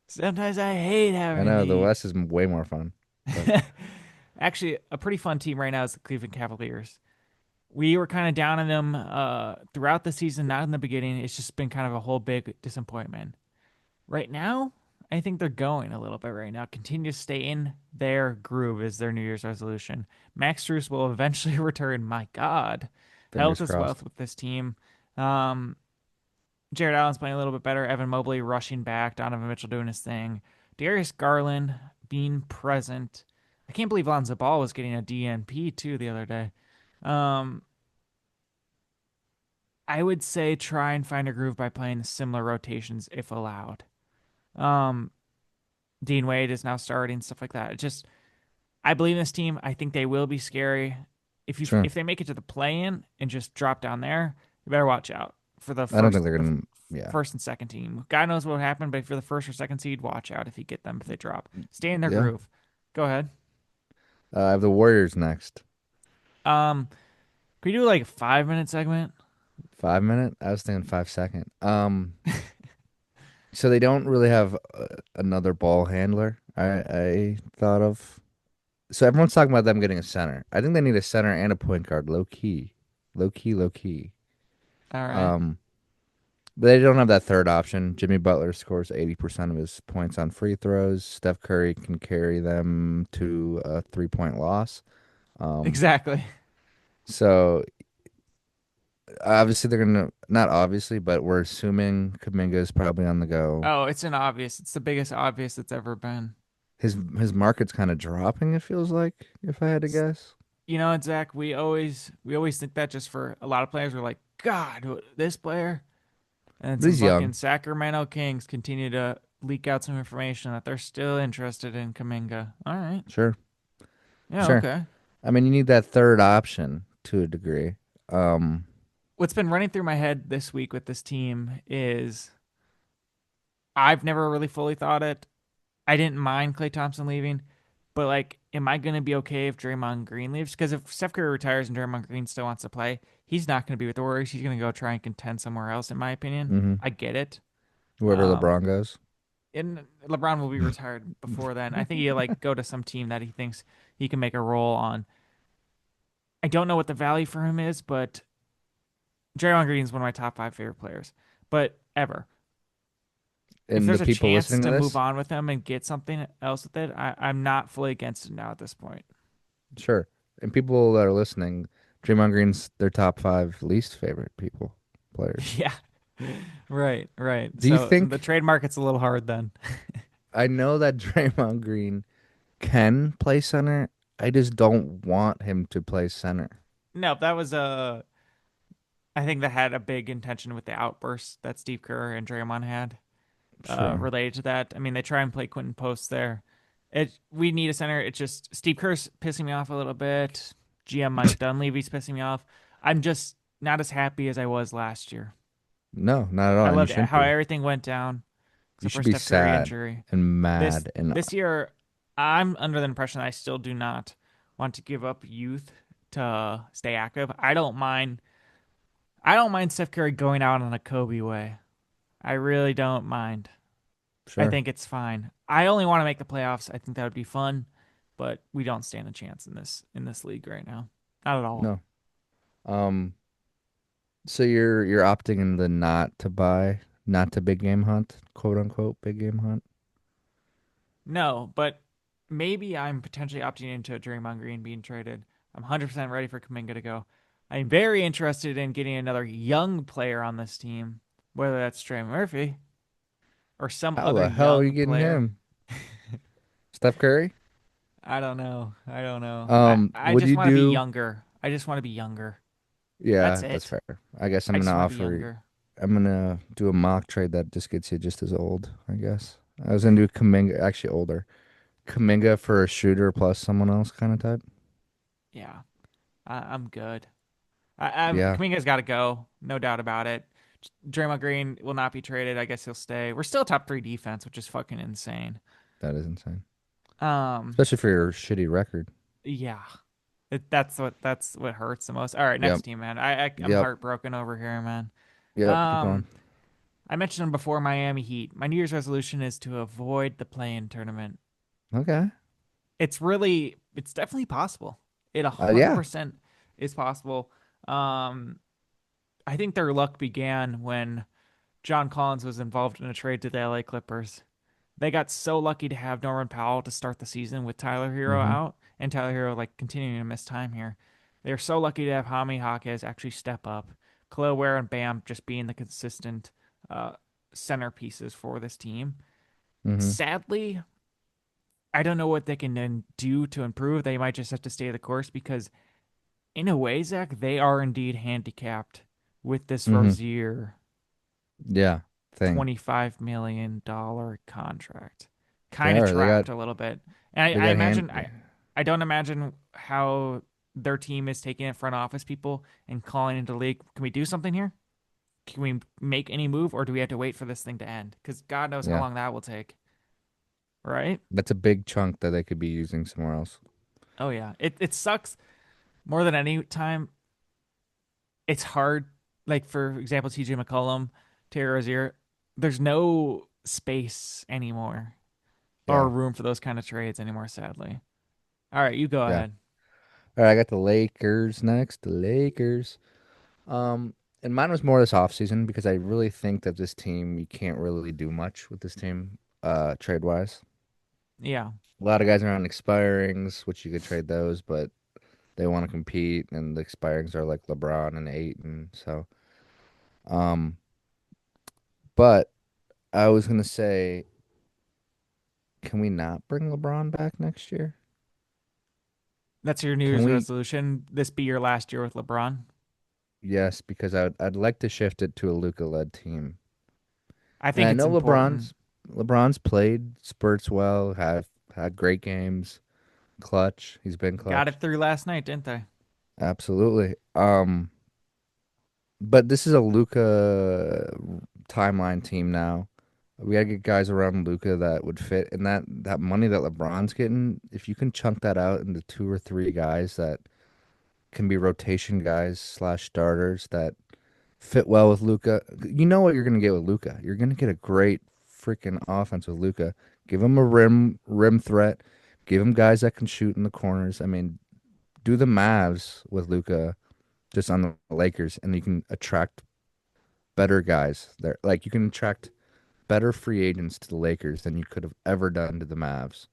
Sometimes I hate I having the know the East. West is way more fun, but Actually, a pretty fun team right now is the Cleveland Cavaliers. We were kind of down on them throughout the season, not in the beginning. It's just been kind of a whole big disappointment. Right now, I think they're going a little bit right now. Continue to stay in their groove is their New Year's resolution. Max Strus will eventually return. My God. Health fingers is wealth crossed. with this team. Um, Jared Allen's playing a little bit better. Evan Mobley rushing back. Donovan Mitchell doing his thing. Darius Garland being present. I can't believe Lonzo Ball was getting a DNP too the other day. Um, I would say try and find a groove by playing similar rotations if allowed. Um, Dean Wade is now starting, stuff like that. It just I believe in this team. I think they will be scary. Sure. If they make it to the play-in and just drop down there, you better watch out for I don't think they're gonna. Yeah. first and second team. God knows what would happen, but if you're the first or second seed, watch out if you get them if they drop. Stay in their Yeah. groove. Go ahead. I have the Warriors next. Um, can we do like a 5 minute segment? 5 minute. I was thinking 5 second. So they don't really have another ball handler. I thought of. So everyone's talking about them getting a center. I think they need a center and a point guard. Low key, low key, low key. All right. Um, but they don't have that third option. Jimmy Butler scores 80% of his points on free throws. Steph Curry can carry them to a 3-point loss. Um, Exactly. so obviously they're gonna not obviously, but we're assuming Kuminga is probably on the go. Oh, it's an obvious. It's the biggest obvious that's ever been. his market's kind of dropping, it feels like, if I had to S- guess. You know, and Zach, we always think that just for a lot of players. We're like, God, this player, and then But some he's young. fucking Sacramento Kings continue to leak out some information that they're still interested in Kaminga. All right, Sure. yeah, Sure. okay. I mean, you need that third option to a degree. Um, What's been running through my head this week with this team is I've never really fully thought it. I didn't mind Klay Thompson leaving, but like, am I going to be okay if Draymond Green leaves? Because if Steph Curry retires and Draymond Green still wants to play, he's not going to be with the Warriors. He's going to go try and contend somewhere else, in my opinion. mhm. I get it. Wherever Um, LeBron goes. and LeBron will be retired before then. I think he'll like go to some team that he thinks he can make a role on. I don't know what the value for him is, but Draymond Green is one of my top five favorite players, but ever. If And the there's a people chance listening to to move this, on with him and get something else with it, I'm not fully against it now at this point. sure. And people that are listening, Draymond Green's their top five least favorite people, players. Yeah. Right, right. Do you So the think, trade market's a little hard then. I know that Draymond Green can play center. I just don't want him to play center. No, that was I think that had a big intention with the outburst that Steve Kerr and Draymond had Sure. related to that. I mean, they try and play Quentin Post there. We need a center. It's just Steve Kerr's pissing me off a little bit. GM Mike Dunleavy's pissing me off. I'm just not as happy as I was last year. No, not at all. I And you loved shouldn't how be. everything went down You except for should be Steph Curry sad injury. and This mad and this year, I'm under the impression that I still do not want to give up youth to stay active. I don't mind Steph Curry going out on a Kobe way. I really don't mind. I sure. think it's fine. I only want to make the playoffs. I think that would be fun, but we don't stand a chance in this league right now. Not at all. No. Um, so you're opting in the not to buy, not to big game hunt, quote unquote big game hunt. No, but maybe I'm potentially opting into Draymond Green being traded. I'm 100% ready for Kuminga to go. I'm very interested in getting another young player on this team, whether that's Trey Murphy or some How other the hell are you young getting player. him? Steph Curry? I don't know. I don't know. I Would just you want to be do? younger. I just want to be younger. That's Yeah, that's it. fair. I guess I just want to be younger. I'm gonna do a mock trade that just gets you just as old, I guess. I was gonna do Kaminga, actually older. Kaminga for a shooter plus someone else kind of type. Yeah, I'm good. I'm Yeah, Kuminga's got to go, no doubt about it. Draymond Green will not be traded. I guess he'll stay. We're still top three defense, which is fucking insane. that is insane. Um, Especially for your shitty record. yeah, that's what hurts the most. All right, Yep. next team, man. I'm Yep. heartbroken over here, man. Yep. Keep going. Um, I mentioned them before. Miami Heat. My New Year's resolution is to avoid the play-in tournament. Okay. It's definitely possible. It Yeah. 100% is possible. Um, I think their luck began when John Collins was involved in a trade to the LA Clippers. They got so lucky to have Norman Powell to start the season with Tyler Hero Mm-hmm. out and Tyler Hero like continuing to miss time here. They're so lucky to have Jaime Jaquez actually step up. Khalil Ware and Bam just being the consistent uh, centerpieces for this team. Mm-hmm. Sadly, I don't know what they can then do to improve. They might just have to stay the course because, in a way, Zach, they are indeed handicapped with this Mm-hmm. Rozier Yeah. Thing. $25 million contract. They Kind of are. trapped a little bit. And They I got imagine hand. I don't imagine how their team is taking it front office people and calling into the league. Can we do something here? Can we make any move or do we have to wait for this thing to end? Because God knows how Yeah. long that will take. Right? That's a big chunk that they could be using somewhere else. Oh yeah. It sucks more than any time. It's hard. Like for example, TJ McCollum, Terry Rozier, there's no space anymore or Yeah. room for those kind of trades anymore, sadly. All right, you go Yeah. ahead. All right. I got the Lakers next. The Lakers. Um, and mine was more this offseason because I really think that this team, you can't really do much with this team, trade wise. Yeah. A lot of guys are on expirings, which you could trade those, but they want to compete, and the expirings are like LeBron and Ayton. So, um, but I was gonna say can we not bring LeBron back next year? That's your New Can Year's we? resolution. This be your last year with LeBron. Yes, because I'd like to shift it to a Luka-led team. I And think I it's know important. LeBron's played spurts well, have had great games, clutch. He's been Got clutch. it through last night, didn't they? Absolutely. But this is a Luka timeline team now. We gotta get guys around Luka that would fit, and that money that LeBron's getting, if you can chunk that out into two or three guys that can be rotation guys slash starters that fit well with Luka, you know what you're gonna get with Luka. You're gonna get a great freaking offense with Luka. Give him a rim threat. Give him guys that can shoot in the corners. I mean, do the Mavs with Luka just on the Lakers, and you can attract better guys there. Like you can attract better free agents to the Lakers than you could have ever done to the Mavs.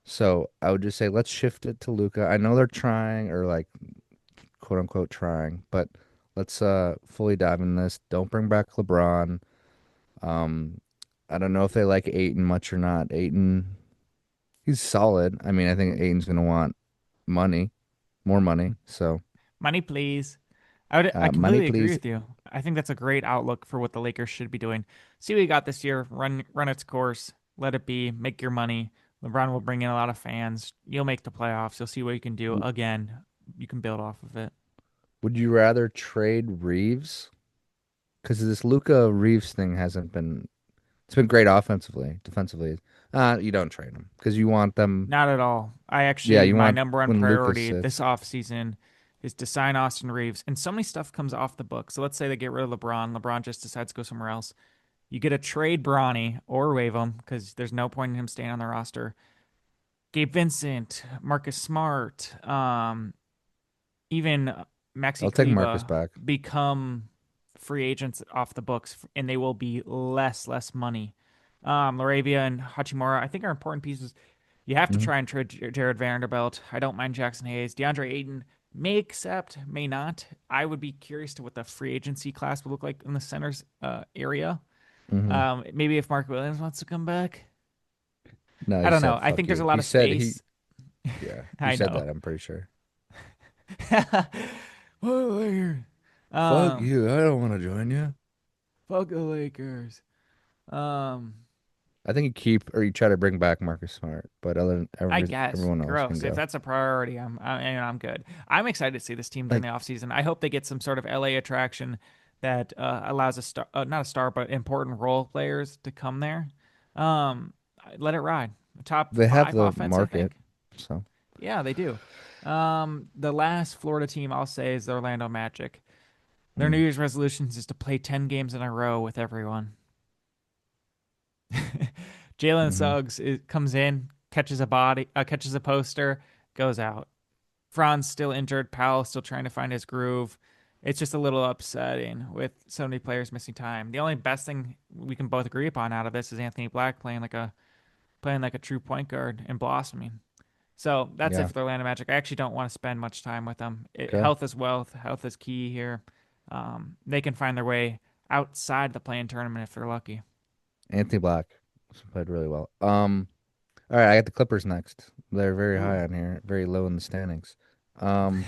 So I would just say let's shift it to Luca. I know they're trying or like quote unquote trying, but let's fully dive in this. Don't bring back LeBron. Um I don't know if they like Aiton much or not. Aiton, he's solid. I mean, I think Aiton's gonna want money, more money. So Money, please. I money, completely agree please. with you. I think that's a great outlook for what the Lakers should be doing. See what you got this year. Run its course. Let it be. Make your money. LeBron will bring in a lot of fans. You'll make the playoffs. You'll see what you can do. W- Again, you can build off of it. Would you rather trade Reeves? Because this Luca Reeves thing hasn't been. It's been great offensively, defensively. You don't trade them because you want them. Not at all. Yeah, you My want number one when Luca priority this sits. offseason is to sign Austin Reeves. And so many stuff comes off the book. So let's say they get rid of LeBron. LeBron just decides to go somewhere else. You get a trade Bronny or waive him because there's no point in him staying on the roster. Gabe Vincent, Marcus Smart, even Maxi I'll take Marcus Kleba back. become free agents off the books, and they will be less money. Laravia and Hachimura, I think, are important pieces. You have to Hmm. try and trade Jared Vanderbilt. I don't mind Jackson Hayes. DeAndre Ayton may accept, may not. I would be curious to what the free agency class would look like in the centers area. Hmm. Maybe if Mark Williams wants to come back. No, I he don't know. said I fuck think there's a you. lot He of said he. space. Yeah, he I said know. that. I'm pretty sure. What Lakers? Fuck Um, you. I don't want to join you. Fuck the Lakers. Um, I think you keep or you try to bring back Marcus Smart, but I guess everyone else can gross. If go. that's a priority, I'm good. I'm excited to see this team during Like the offseason. I hope they get some sort of LA attraction that allows a star, not a star, but important role players to come there. Um, let it ride. Top they have five the offense, I market, think. so Yeah, they do. The last Florida team I'll say is the Orlando Magic. Their New mm, Year's resolutions is to play 10 games in a row with everyone. Jalen hmm Suggs comes in, catches a poster, goes out. Franz still injured. Powell still trying to find his groove. It's just a little upsetting with so many players missing time. The only best thing we can both agree upon out of this is Anthony Black playing like a true point guard and blossoming. So that's it yeah. for the Orlando Magic. I actually don't want to spend much time with them. Okay. Health is wealth. Health is key here. They can find their way outside the play-in tournament if they're lucky. Anthony Black played really well. All right, I got the Clippers next. They're very Ooh. high on here, very low in the standings. Um,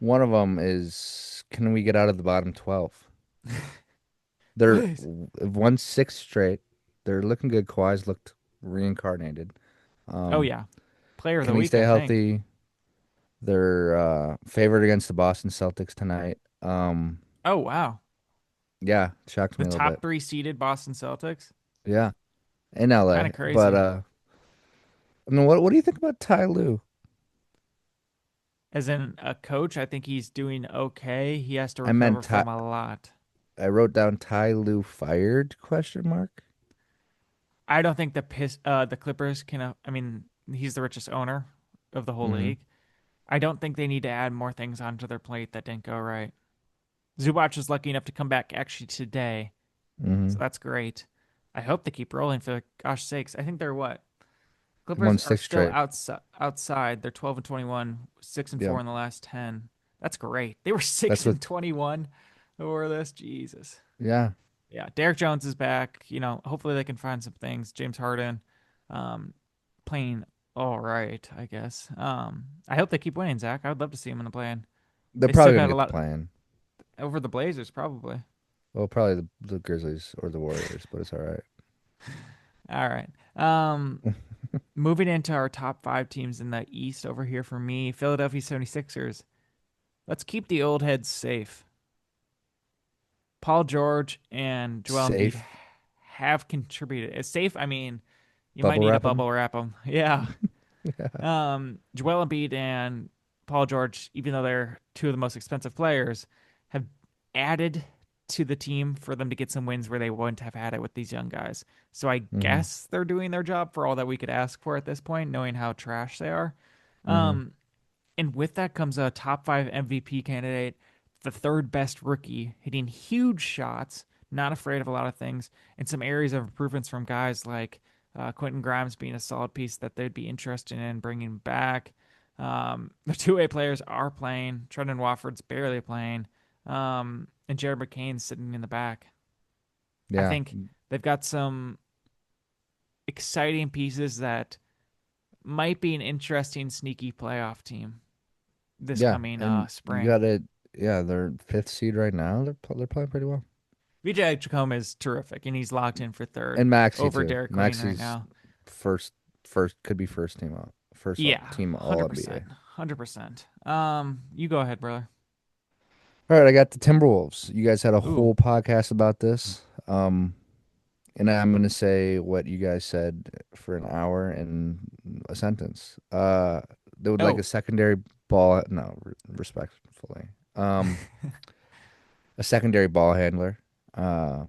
one of them is can we get out of the bottom 12? They're Please. won six straight. They're looking good. Kawhi's looked reincarnated. Oh Um, yeah. Player of can the he week, stay I think. healthy? They're favored against the Boston Celtics tonight. Oh wow. Yeah, shocked The me a little top bit. three seeded Boston Celtics. Yeah, in Kind of LA. But crazy. I mean, what do you think about Ty Lue? As in a coach, I think he's doing okay. He has to I meant recover Ty. from a lot. I wrote down Ty Lue fired? Question mark. I don't think the Clippers can. I mean, he's the richest owner of the whole Mm-hmm. league. I don't think they need to add more things onto their plate that didn't go right. Zubac was lucky enough to come back actually today, Mm-hmm. so that's great. I hope they keep rolling for gosh sakes. I think they're what? Won Clippers are six still straight. outside. They're 12 and 21, 6 and Yep. 4 in the last 10. That's great. They were That's 6 what. and 21 before this. Jesus. Yeah. Yeah, Derek Jones is back. Hopefully they can find some things. James Harden. um, playing all right, I guess. I hope they keep winning, Zach. I would love to see them in the play-in. They're They still probably gonna got a get the lot plan. over the Blazers, probably. Well, probably the Grizzlies or the Warriors, but it's all right. All right. Moving into our top five teams in the East over here for me, Philadelphia 76ers. Let's keep the old heads safe. Paul George and Joel Embiid Safe. have contributed. As safe, I mean, you might Bubble need a wrap them. bubble wrap them. Yeah. Yeah. Joel Embiid and Paul George, even though they're two of the most expensive players, have added to the team for them to get some wins where they wouldn't have had it with these young guys. So I Mm-hmm. guess they're doing their job for all that we could ask for at this point, knowing how trash they are. Mm-hmm. Um, and with that comes a top five MVP candidate, the third best rookie, hitting huge shots, not afraid of a lot of things, and some areas of improvements from guys like Quentin Grimes being a solid piece that they'd be interested in bringing back. The two-way players are playing. Trendon Watford's barely playing, and Jared McCain's sitting in the back. I Yeah. think they've got some exciting pieces that might be an interesting, sneaky playoff team this Yeah. coming And you spring. got it. Yeah, they're fifth seed right now. They're playing pretty well. VJ Chacon is terrific, and he's locked in for third And Maxi over too. Derek Queen right Maxi's now. first first could be first team all Yeah, team all NBA. 100%. 100%. You go ahead, brother. All right, I got the Timberwolves. You guys had a Ooh. whole podcast about this. And I'm gonna say what you guys said for an hour in a sentence. They would like a Oh, secondary ball. No, respectfully. A secondary ball handler. Uh,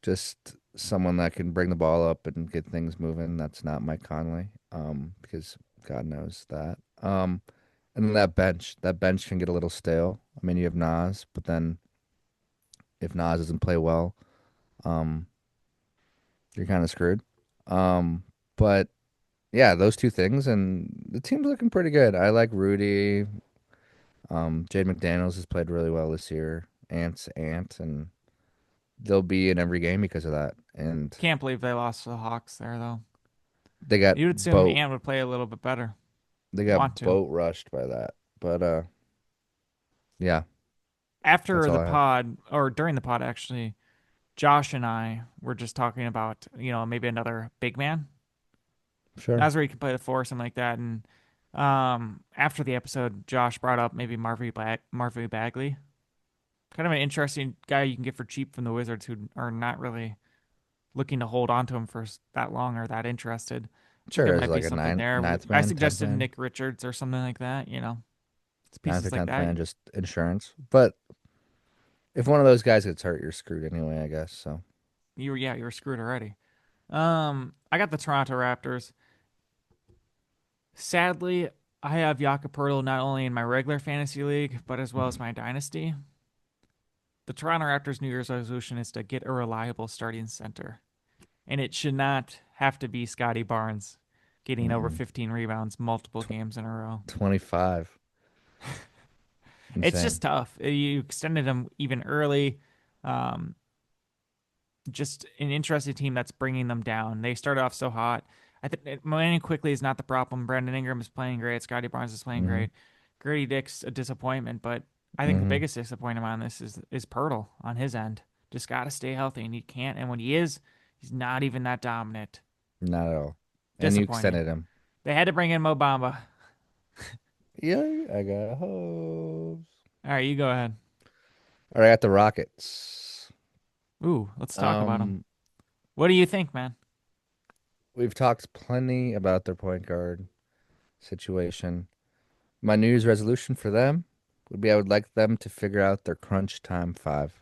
just someone that can bring the ball up and get things moving. That's not Mike Conley. Because God knows that. And then that bench can get a little stale. I mean, you have Nas, but then if Nas doesn't play well, um, you're kind of screwed. But yeah, those two things, and the team's looking pretty good. I like Rudy. Jade McDaniels has played really well this year. Ant's Ant, and they'll be in every game because of that. And can't believe they lost to the Hawks there, though. they got You'd assume boat Ant would play a little bit better. they Want got to. boat rushed by that. But yeah, that's After all the I have. pod, or during the pod, actually, Josh and I were just talking about, maybe another big man. Sure. Nasri can play the four, something like that. And after the episode, Josh brought up maybe Marvin Bagley. Kind of an interesting guy you can get for cheap from the Wizards who are not really looking to hold on to him for that long or that interested. I think Sure, there as might be like a something there. ninth I man, tenth suggested man, Nick Richards or something like that. It's ninth or pieces like tenth that. man, just insurance. But if one of those guys gets hurt, you're screwed anyway, I guess. So You were screwed already. I got the Toronto Raptors. Sadly, I have Jakob Poeltl not only in my regular fantasy league, but as well as my dynasty. The Toronto Raptors' New Year's resolution is to get a reliable starting center. And it should not have to be Scotty Barnes getting over mm-mm. 15 rebounds multiple Tw- games in a row. 25, It's insane. just tough. You extended him even early. Um, just an interesting team that's bringing them down. They started off so hot. I think Millennium quickly is not the problem. Brandon Ingram is playing great. Scotty Barnes is playing Mm-hmm. great. Grady Dick's a disappointment, but I think the Mm-hmm. biggest disappointment on this is Pirtle on his end. Just got to stay healthy, and he can't. And when he is, he's not even that dominant. Not at all. And you Disappointing. extended him. They had to bring in Mo Bamba. Yeah, I got hopes. All right, you go ahead. All right, I got the Rockets. Ooh, let's talk about him. Um, What do you think, man? we've talked plenty about their point guard situation. My New Year's resolution for them would be I would like them to figure out their crunch time five.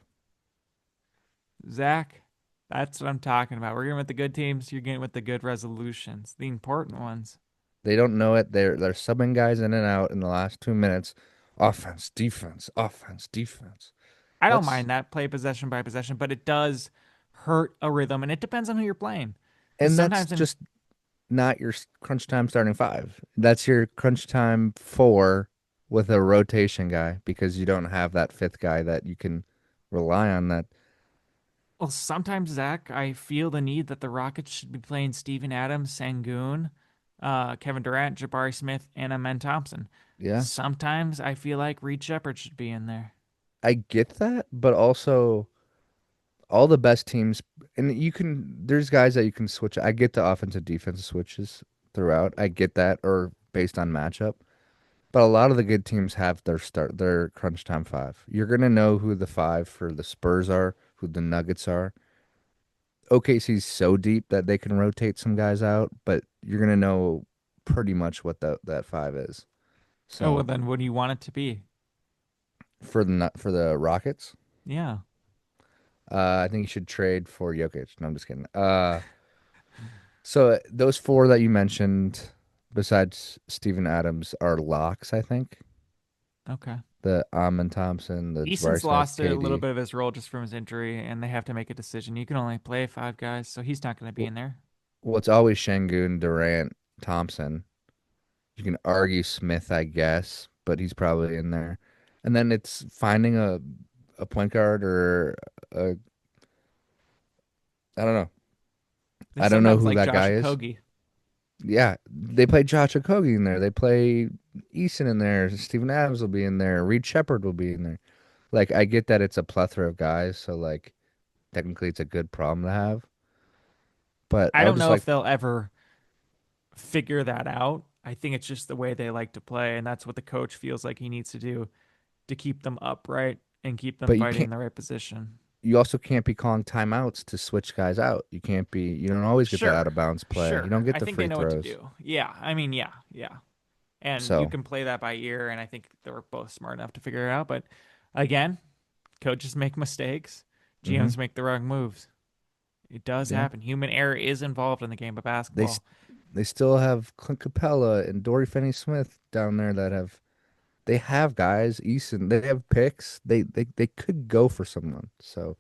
Zach, that's what I'm talking about. We're getting with the good teams. You're getting with the good resolutions, the important ones. They don't know it. They're subbing guys in and out in the last 2 minutes. Offense, defense, offense, defense. I don't Let's mind that play possession by possession, but it does hurt a rhythm, and it depends on who you're playing. Because and that's sometimes in just not your crunch time starting five. That's your crunch time four with a rotation guy because you don't have that fifth guy that you can rely on. That Well, sometimes, Zach, I feel the need that the Rockets should be playing Steven Adams, Sangoon, Kevin Durant, Jabari Smith, and Amen Thompson. Yeah, Sometimes I feel like Reed Shepard should be in there. I get that, but also all the best teams, and there's guys that you can switch. I get the offensive defensive switches throughout. I get that, or based on matchup. But a lot of the good teams have their crunch time five. You're gonna know who the five for the Spurs are, who the Nuggets are. OKC's so deep that they can rotate some guys out, but you're gonna know pretty much what that five is. Oh, well, So then what do you want it to be? for the Rockets, Yeah. I think you should trade for Jokic. No, I'm just kidding. So those four that you mentioned, besides Steven Adams, are locks. I think Okay. the Amon Thompson, the Jabari Easton's Smith, lost a little KD. bit of his role just from his injury, and they have to make a decision. You can only play five guys, so he's not going to be in there. Well, it's always Şengün, Durant, Thompson. You can argue Smith, I guess, but he's probably in there. And then it's finding a point guard or a I don't know. They I don't know sometimes who like that Josh guy is. Okogie. Yeah, they play Josh Okogie in there. They play Eason in there. Steven Adams will be in there. Reed Shepard will be in there. Like I get that it's a plethora of guys, so like technically it's a good problem to have. But I I would don't just know like if they'll ever figure that out. I think it's just the way they like to play, and that's what the coach feels like he needs to do to keep them upright and keep them but you fighting in can't the right position. you also can't be calling timeouts to switch guys out. You don't always get that out Sure, of bounds play. You sure. don't get I the think they free know what to throws. do. Yeah, I mean, yeah, yeah. And you So, can play that by ear, and I think they were both smart enough to figure it out. But again, coaches make mistakes, hmm GMs make the wrong moves. It does yeah. happen. Human error is involved in the game of They basketball. s- they still have Clint Capella and Dory Finney-Smith down there that they have guys, Eason, they have picks. They could go for someone. So,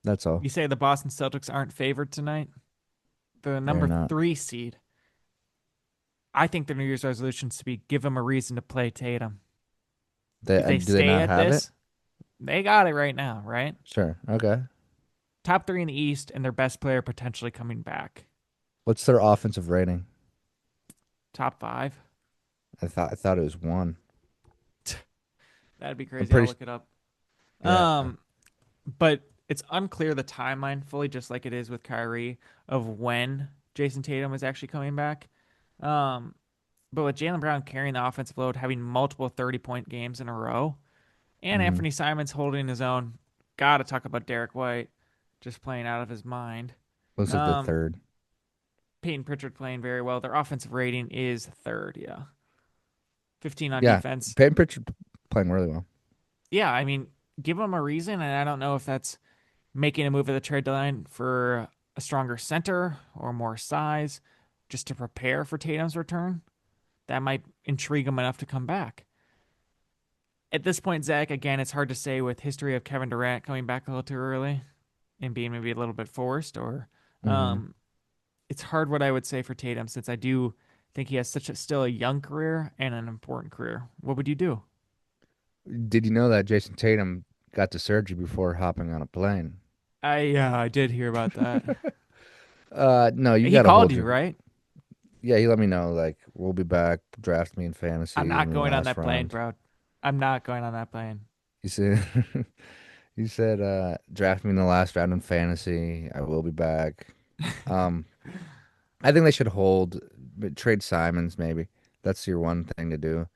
that's all. You say the Boston Celtics aren't favored tonight? The They're number not. three seed. I think the New Year's resolution should be give them a reason to play Tatum. If they Do they stay not at have it? this, they got it right now, right? Sure. Okay. Top three in the East and their best player potentially coming back. What's their offensive rating? Top five. I thought it was one. That'd be I'm crazy. I'll pretty look it up. yeah. Um, but it's unclear the timeline fully, just like it is with Kyrie, of when Jason Tatum is actually coming back. Um, but with Jaylen Brown carrying the offensive load, having multiple 30-point games in a row, and hmm Anthony Simons holding his own, gotta talk about Derek White just playing out of his mind. Looks like the Um, third. Peyton Pritchard playing very well. Their offensive rating is third, yeah. 15 on Yeah. defense. Peyton Pritchard playing really well. Yeah, I mean, give them a reason, and I don't know if that's making a move at the trade deadline for a stronger center or more size just to prepare for Tatum's return. That might intrigue him enough to come back. At this point, Zach, again, it's hard to say with history of Kevin Durant coming back a little too early and being maybe a little bit forced, or hmm um, it's hard what I would say for Tatum since I do think he has still a young career and an important career. What would you do? Did you know that Jason Tatum got to surgery before hopping on a plane? I did hear about that. No, you He got to called hold you, your. right? Yeah, he let me know like we'll be back. Draft me in I'm fantasy not in the going on last that plane, round. bro. I'm not going on that plane. He said, he said, draft me in the last round in fantasy. I will be back. Um, I think they should hold, but trade Simons maybe. That's your one thing to do.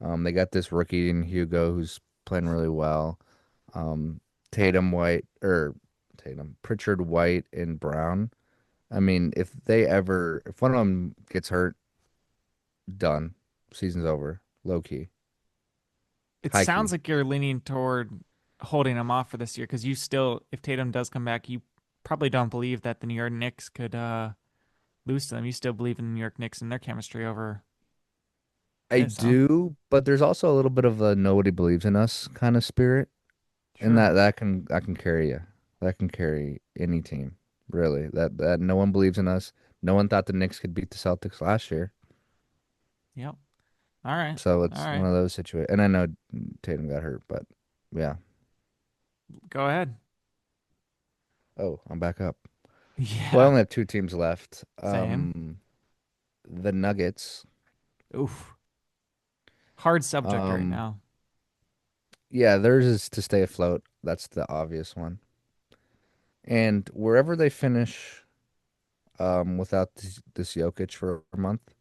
They got this rookie in Hugo who's playing really well. Um, Tatum White or Tatum Pritchard White and Brown. I mean, if one of them gets hurt, done. Season's over. Low key. It High sounds key. like you're leaning toward holding him off for this year because you still, if Tatum does come back, you probably don't believe that the New York Knicks could lose to them. You still believe in the New York Knicks and their chemistry over I this, huh? do, but there's also a little bit of a nobody believes in us kind of spirit, and Sure. that can carry you. That can carry any team, really. That no one believes in us. No one thought the Knicks could beat the Celtics last year, Yep. All right. so All it's one right. of those situations. And I know Tatum got hurt, but yeah, Go ahead. Oh, I'm back up. Well, I Yeah. only have two teams left. Same. The Nuggets. Oof. Hard subject right Um, now. yeah, theirs is to stay afloat. That's the obvious one. And wherever they finish, without this Jokic for a month,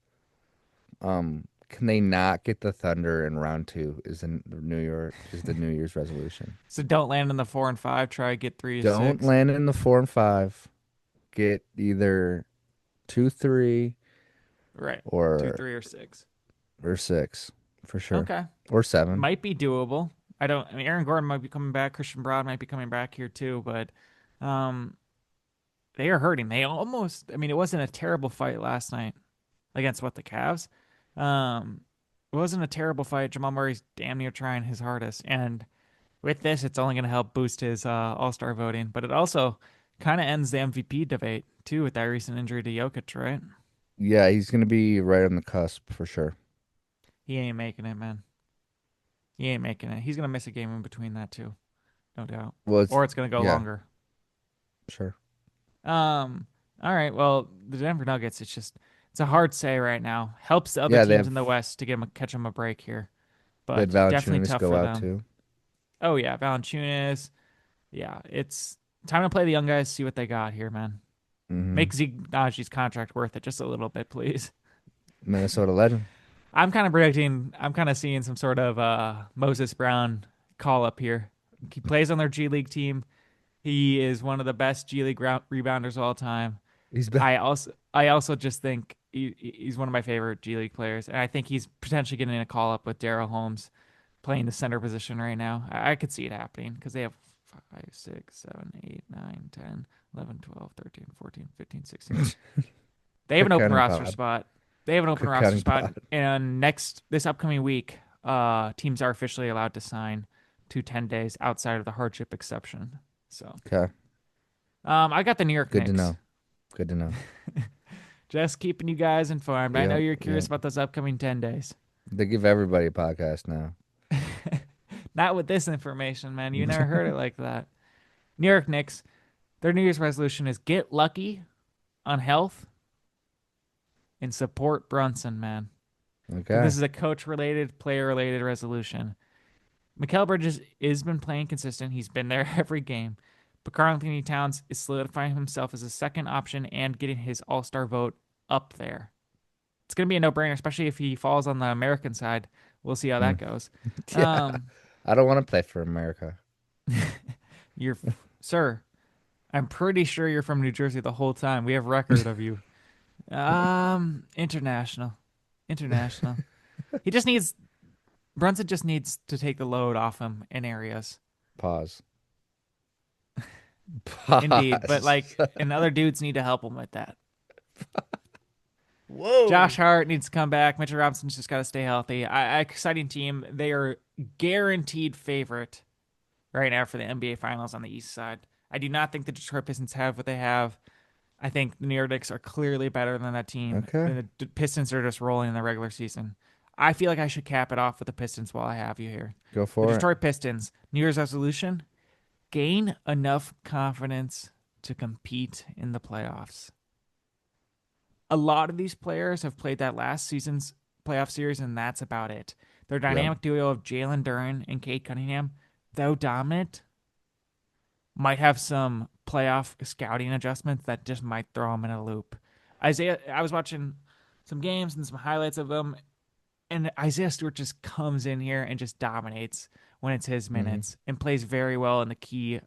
can they not get the Thunder in round two? Is the New Year's resolution. So don't land in the 4 and 5. Try get three to Don't six. land in the 4 and 5. Get either 2-3 Right. Two, or 3, or 6. 6 for sure, Okay. or 7. Might be doable. I mean, Aaron Gordon might be coming back. Christian Broad might be coming back here too, but um, they are hurting. They almost, I mean, it wasn't a terrible fight last night against the Cavs. Um, it wasn't a terrible fight. Jamal Murray's damn near trying his hardest. And with this, it's only going to help boost his All-Star voting, but it also kind of ends the MVP debate too with that recent injury to Jokic, right? Yeah, he's gonna be right on the cusp for sure. He ain't making it, man. He ain't making it. He's going to miss a game in between that too, no doubt. Well, Or it's going to go yeah, longer. sure. Um, all right. Well, the Denver Nuggets, it's a hard say right now. Helps the other Yeah, teams in the West to catch them a break here, they had but definitely Valanciunas tough go for out them. too. Oh yeah, Valanciunas. Yeah, it's time to play the young guys, see what they got here, man. Hmm. Make Zeke Najee's contract worth it just a little bit, please. Minnesota legend. I'm kind of seeing some sort of Moses Brown call up here. He plays on their G League team. He is one of the best G League rebounders of all time. He's been I also just think he's one of my favorite G League players, and I think he's potentially getting a call up with Darrell Holmes playing the center position right now. I could see it happening because they have 5, 6, 7, 8, 9, 10, 11, 12, 13, 14, 15, 16. They have an quick open counting roster pod. spot. They have an open Quick roster counting spot, pod. and this upcoming week, teams are officially allowed to sign to 10 days outside of the hardship exception. So, Okay, I got the New York good to Knicks. know. Good to know. Just keeping you guys informed. I know Yep, you're curious yep. about those upcoming 10 days. They give everybody a podcast now. Not with this information, man. You never heard it like that. New York Knicks, their New Year's resolution is get lucky on health and support Brunson, man. This Okay, is a coach related, player related resolution. Mikal Bridges has been playing consistent. He's been there every game. But Karl Anthony Towns is solidifying himself as a second option and getting his All Star vote up there. It's going to be a no brainer, especially if he falls on the American side. We'll see how that mm. goes. Yeah, Um, I don't want to play for America. you're, sir, I'm pretty sure you're from New Jersey the whole time. We have record of you. International, international. He just needs Brunson just needs to take the load off him in areas. Pause. Indeed, but Pause. and other dudes need to help him with that. Josh Whoa. Hart needs to come back. Mitchell Robinson's just got to stay healthy. Exciting team. They are guaranteed favorite right now for the NBA Finals on the East side. I do not think the Detroit Pistons have what they have. I think the New York Knicks are clearly better than that team. Okay, The Pistons are just rolling in the regular season. I feel like I should cap it off with the Pistons while I have you here. go The for it. Detroit Pistons, New Year's resolution, gain enough confidence to compete in the playoffs. A lot of these players have played that last season's playoff series, and that's about it. Their Yep. dynamic duo of Jalen Duren and Kate Cunningham, though dominant, might have some playoff scouting adjustments that just might throw them in a loop. I was watching some games and some highlights of them, and Isaiah Stewart just comes in here and just dominates when it's his Hmm. minutes and plays very well in the key.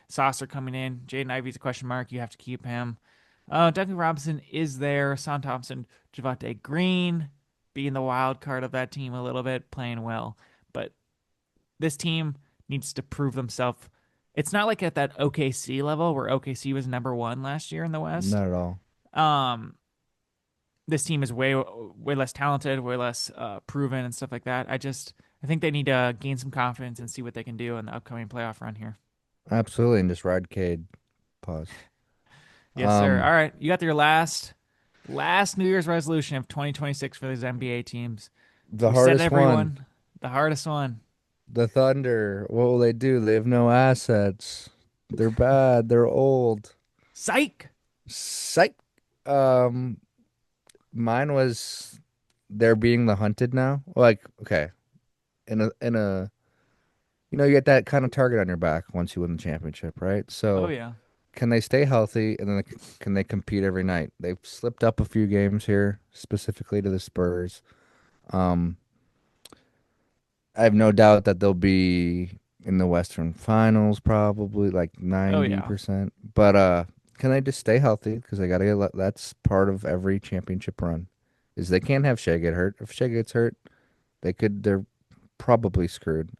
Saucer coming in, Jaden Ivey's a question mark. You have to keep him. Duncan Robinson is there. Son Thompson, Javante Green being the wild card of that team a little bit, playing well. But this team needs to prove themselves. It's not like at that OKC level where OKC was number one last year in the West. Not at all. Um, this team is way less talented, way less proven and stuff like that. I think they need to gain some confidence and see what they can do in the upcoming playoff run here. Absolutely, and just ride Cade. Pause. Yes, sir. Um, All right, you got your last New Year's resolution of 2026 for these NBA teams. the We said hardest one. everyone the hardest one. The Thunder. What will they do? They have no assets. They're bad. They're old. Psych. Psych. Um, Mine was they're being the hunted now. Like, okay, in a you get that kind of target on your back once you win the championship, right? Oh So yeah. can they stay healthy and then can they compete every night? They've slipped up a few games here, specifically to the Spurs. Um, I have no doubt that they'll be in the Western Finals, probably like Oh yeah. 90%. But can they just stay healthy? Because they gotta get that's part of every championship run. Is they can't have Shea get hurt. If Shea gets hurt, they're probably screwed.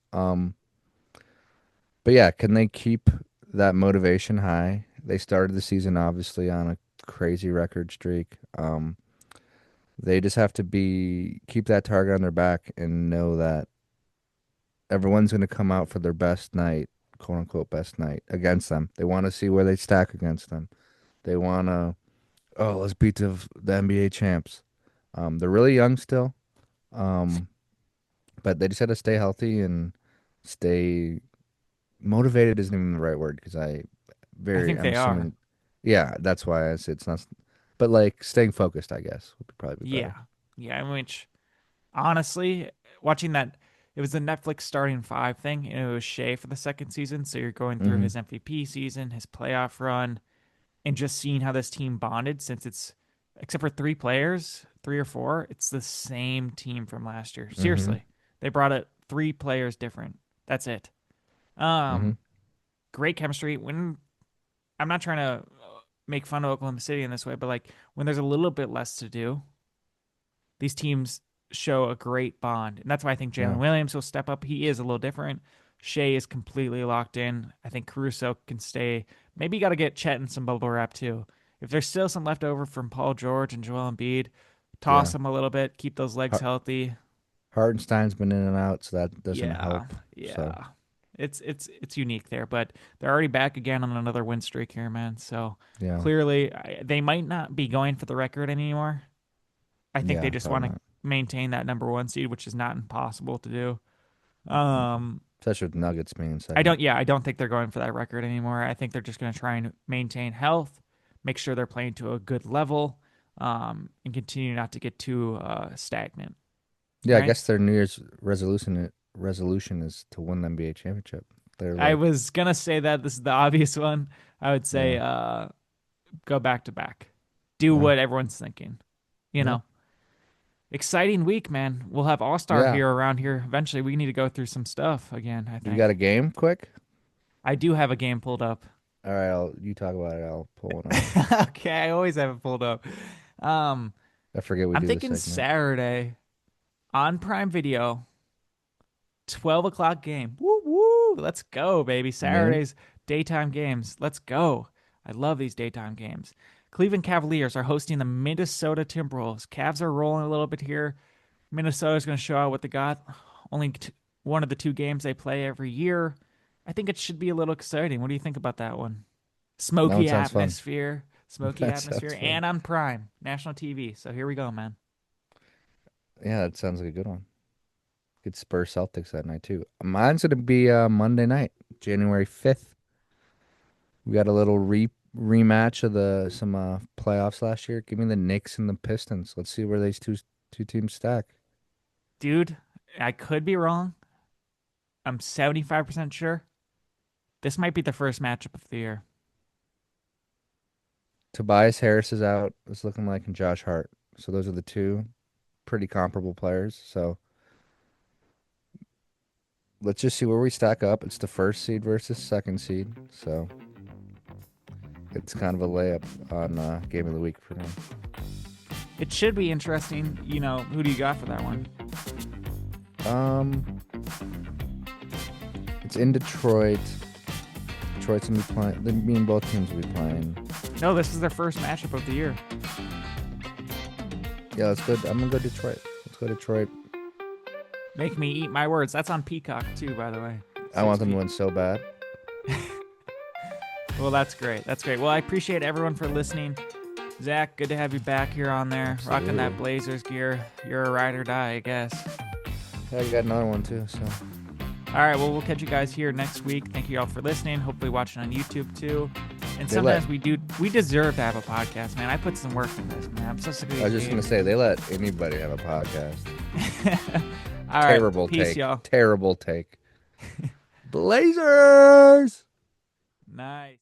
But yeah, can they keep that motivation high? They started the season obviously on a crazy record streak. They just have to be keep that target on their back and know that everyone's going to come out for their best night, quote unquote best night against them. They want to see where they stack against them. They want to let's beat the NBA champs. They're really young still. Um, but they just had to stay healthy and stay motivated isn't even the right word because I think I'm they are. assuming, yeah, that's why I said it's not, but like staying focused, I guess, would probably be Yeah. better. Yeah. Which honestly, watching that, it was the Netflix starting five thing, and it was Shea for the second season. So you're going through Mm-hmm. his MVP season, his playoff run, and just seeing how this team bonded since it's, except for three players, three or four, it's the same team from last year. Mm-hmm. Seriously. They brought it three players different. That's it. Mm-hmm. Um, Great chemistry. When I'm not trying to make fun of Oklahoma City in this way, but like when there's a little bit less to do, these teams show a great bond. And that's why I think Jalen Yeah. Williams will step up. He is a little different. Shea is completely locked in. I think Caruso can stay. Maybe you got to get Chet in some bubble wrap too. If there's still some left over from Paul George and Joel Embiid, toss Yeah. them a little bit, keep those legs Har- healthy. Hartenstein's been in and out, so that doesn't Yeah, help. So yeah. It's unique there, but they're already back again on another win streak here, man. So yeah, clearly, they might not be going for the record anymore. I think they yeah, just want probably to not. maintain that number one seed, which is not impossible to do. Mm. Um, Especially with Nuggets being in I second. don't, yeah, I don't think they're going for that record anymore. I think they're just going to try and maintain health, make sure they're playing to a good level, and continue not to get too stagnant. Yeah, I Right? guess their New Year's resolution is to win the NBA championship. They're I like, was gonna say that this is the obvious one. I would say yeah, go back to back, do yeah, what everyone's thinking. You yeah, know, exciting week, man. We'll have All Star yeah. here around here eventually. We need to go through some stuff again. I You got think a game, quick? I do have a game pulled up. All right, you talk about it. I'll pull one up. Okay, I always have it pulled up. Um, I forget we I'm do this thinking segment. Saturday on Prime Video, 12 o'clock game. Woo woo! Let's go, baby. Noon? Saturdays daytime games. Let's go. I love these daytime games. Cleveland Cavaliers are hosting the Minnesota Timberwolves. Cavs are rolling a little bit here. Minnesota's going to show out what they got. Only one of the two games they play every year. I think it should be a little exciting. What do you think about that one? That one Smoky sounds fun. atmosphere, smoky That sounds atmosphere, fun. and on Prime, national TV. So here we go, man. Yeah, that sounds like a good one. Good Spurs Celtics that night too. Mine's gonna be Monday night, January 5th. We got a little rematch of the some playoffs last year. Give me the Knicks and the Pistons. Let's see where these two teams stack. Dude, I could be wrong. I'm 75% sure. This might be the first matchup of the year. Tobias Harris is out. It's looking like and Josh Hart. So those are the two pretty comparable players. So let's just see where we stack up. It's the first seed versus second seed. So it's kind of a layup on game of the week for me. It should be interesting. Who do you got for that one? Um, it's in Detroit. Detroit's gonna be playing. I mean, both teams will be playing. No, this is their first matchup of the year. Yeah, let's go. I'm gonna go Detroit. Let's go Detroit. Make me eat my words. That's on Peacock too, by the way. I want them to 6 p. win so bad. Well, that's great. That's great. Well, I appreciate everyone for listening. Zach, good to have you back here on there, rocking Absolutely. that Blazers gear. You're a ride or die, I guess. Yeah, I got another one too. So All right, well, we'll catch you guys here next week. Thank you all for listening. Hopefully, watching on YouTube too. And They let sometimes we deserve to have a podcast, man. I put some work in this, man. I'm so sick of I these was just gonna games. say they let anybody have a podcast. All right, Terrible peace, take. y'all. Terrible take. Blazers. Nice.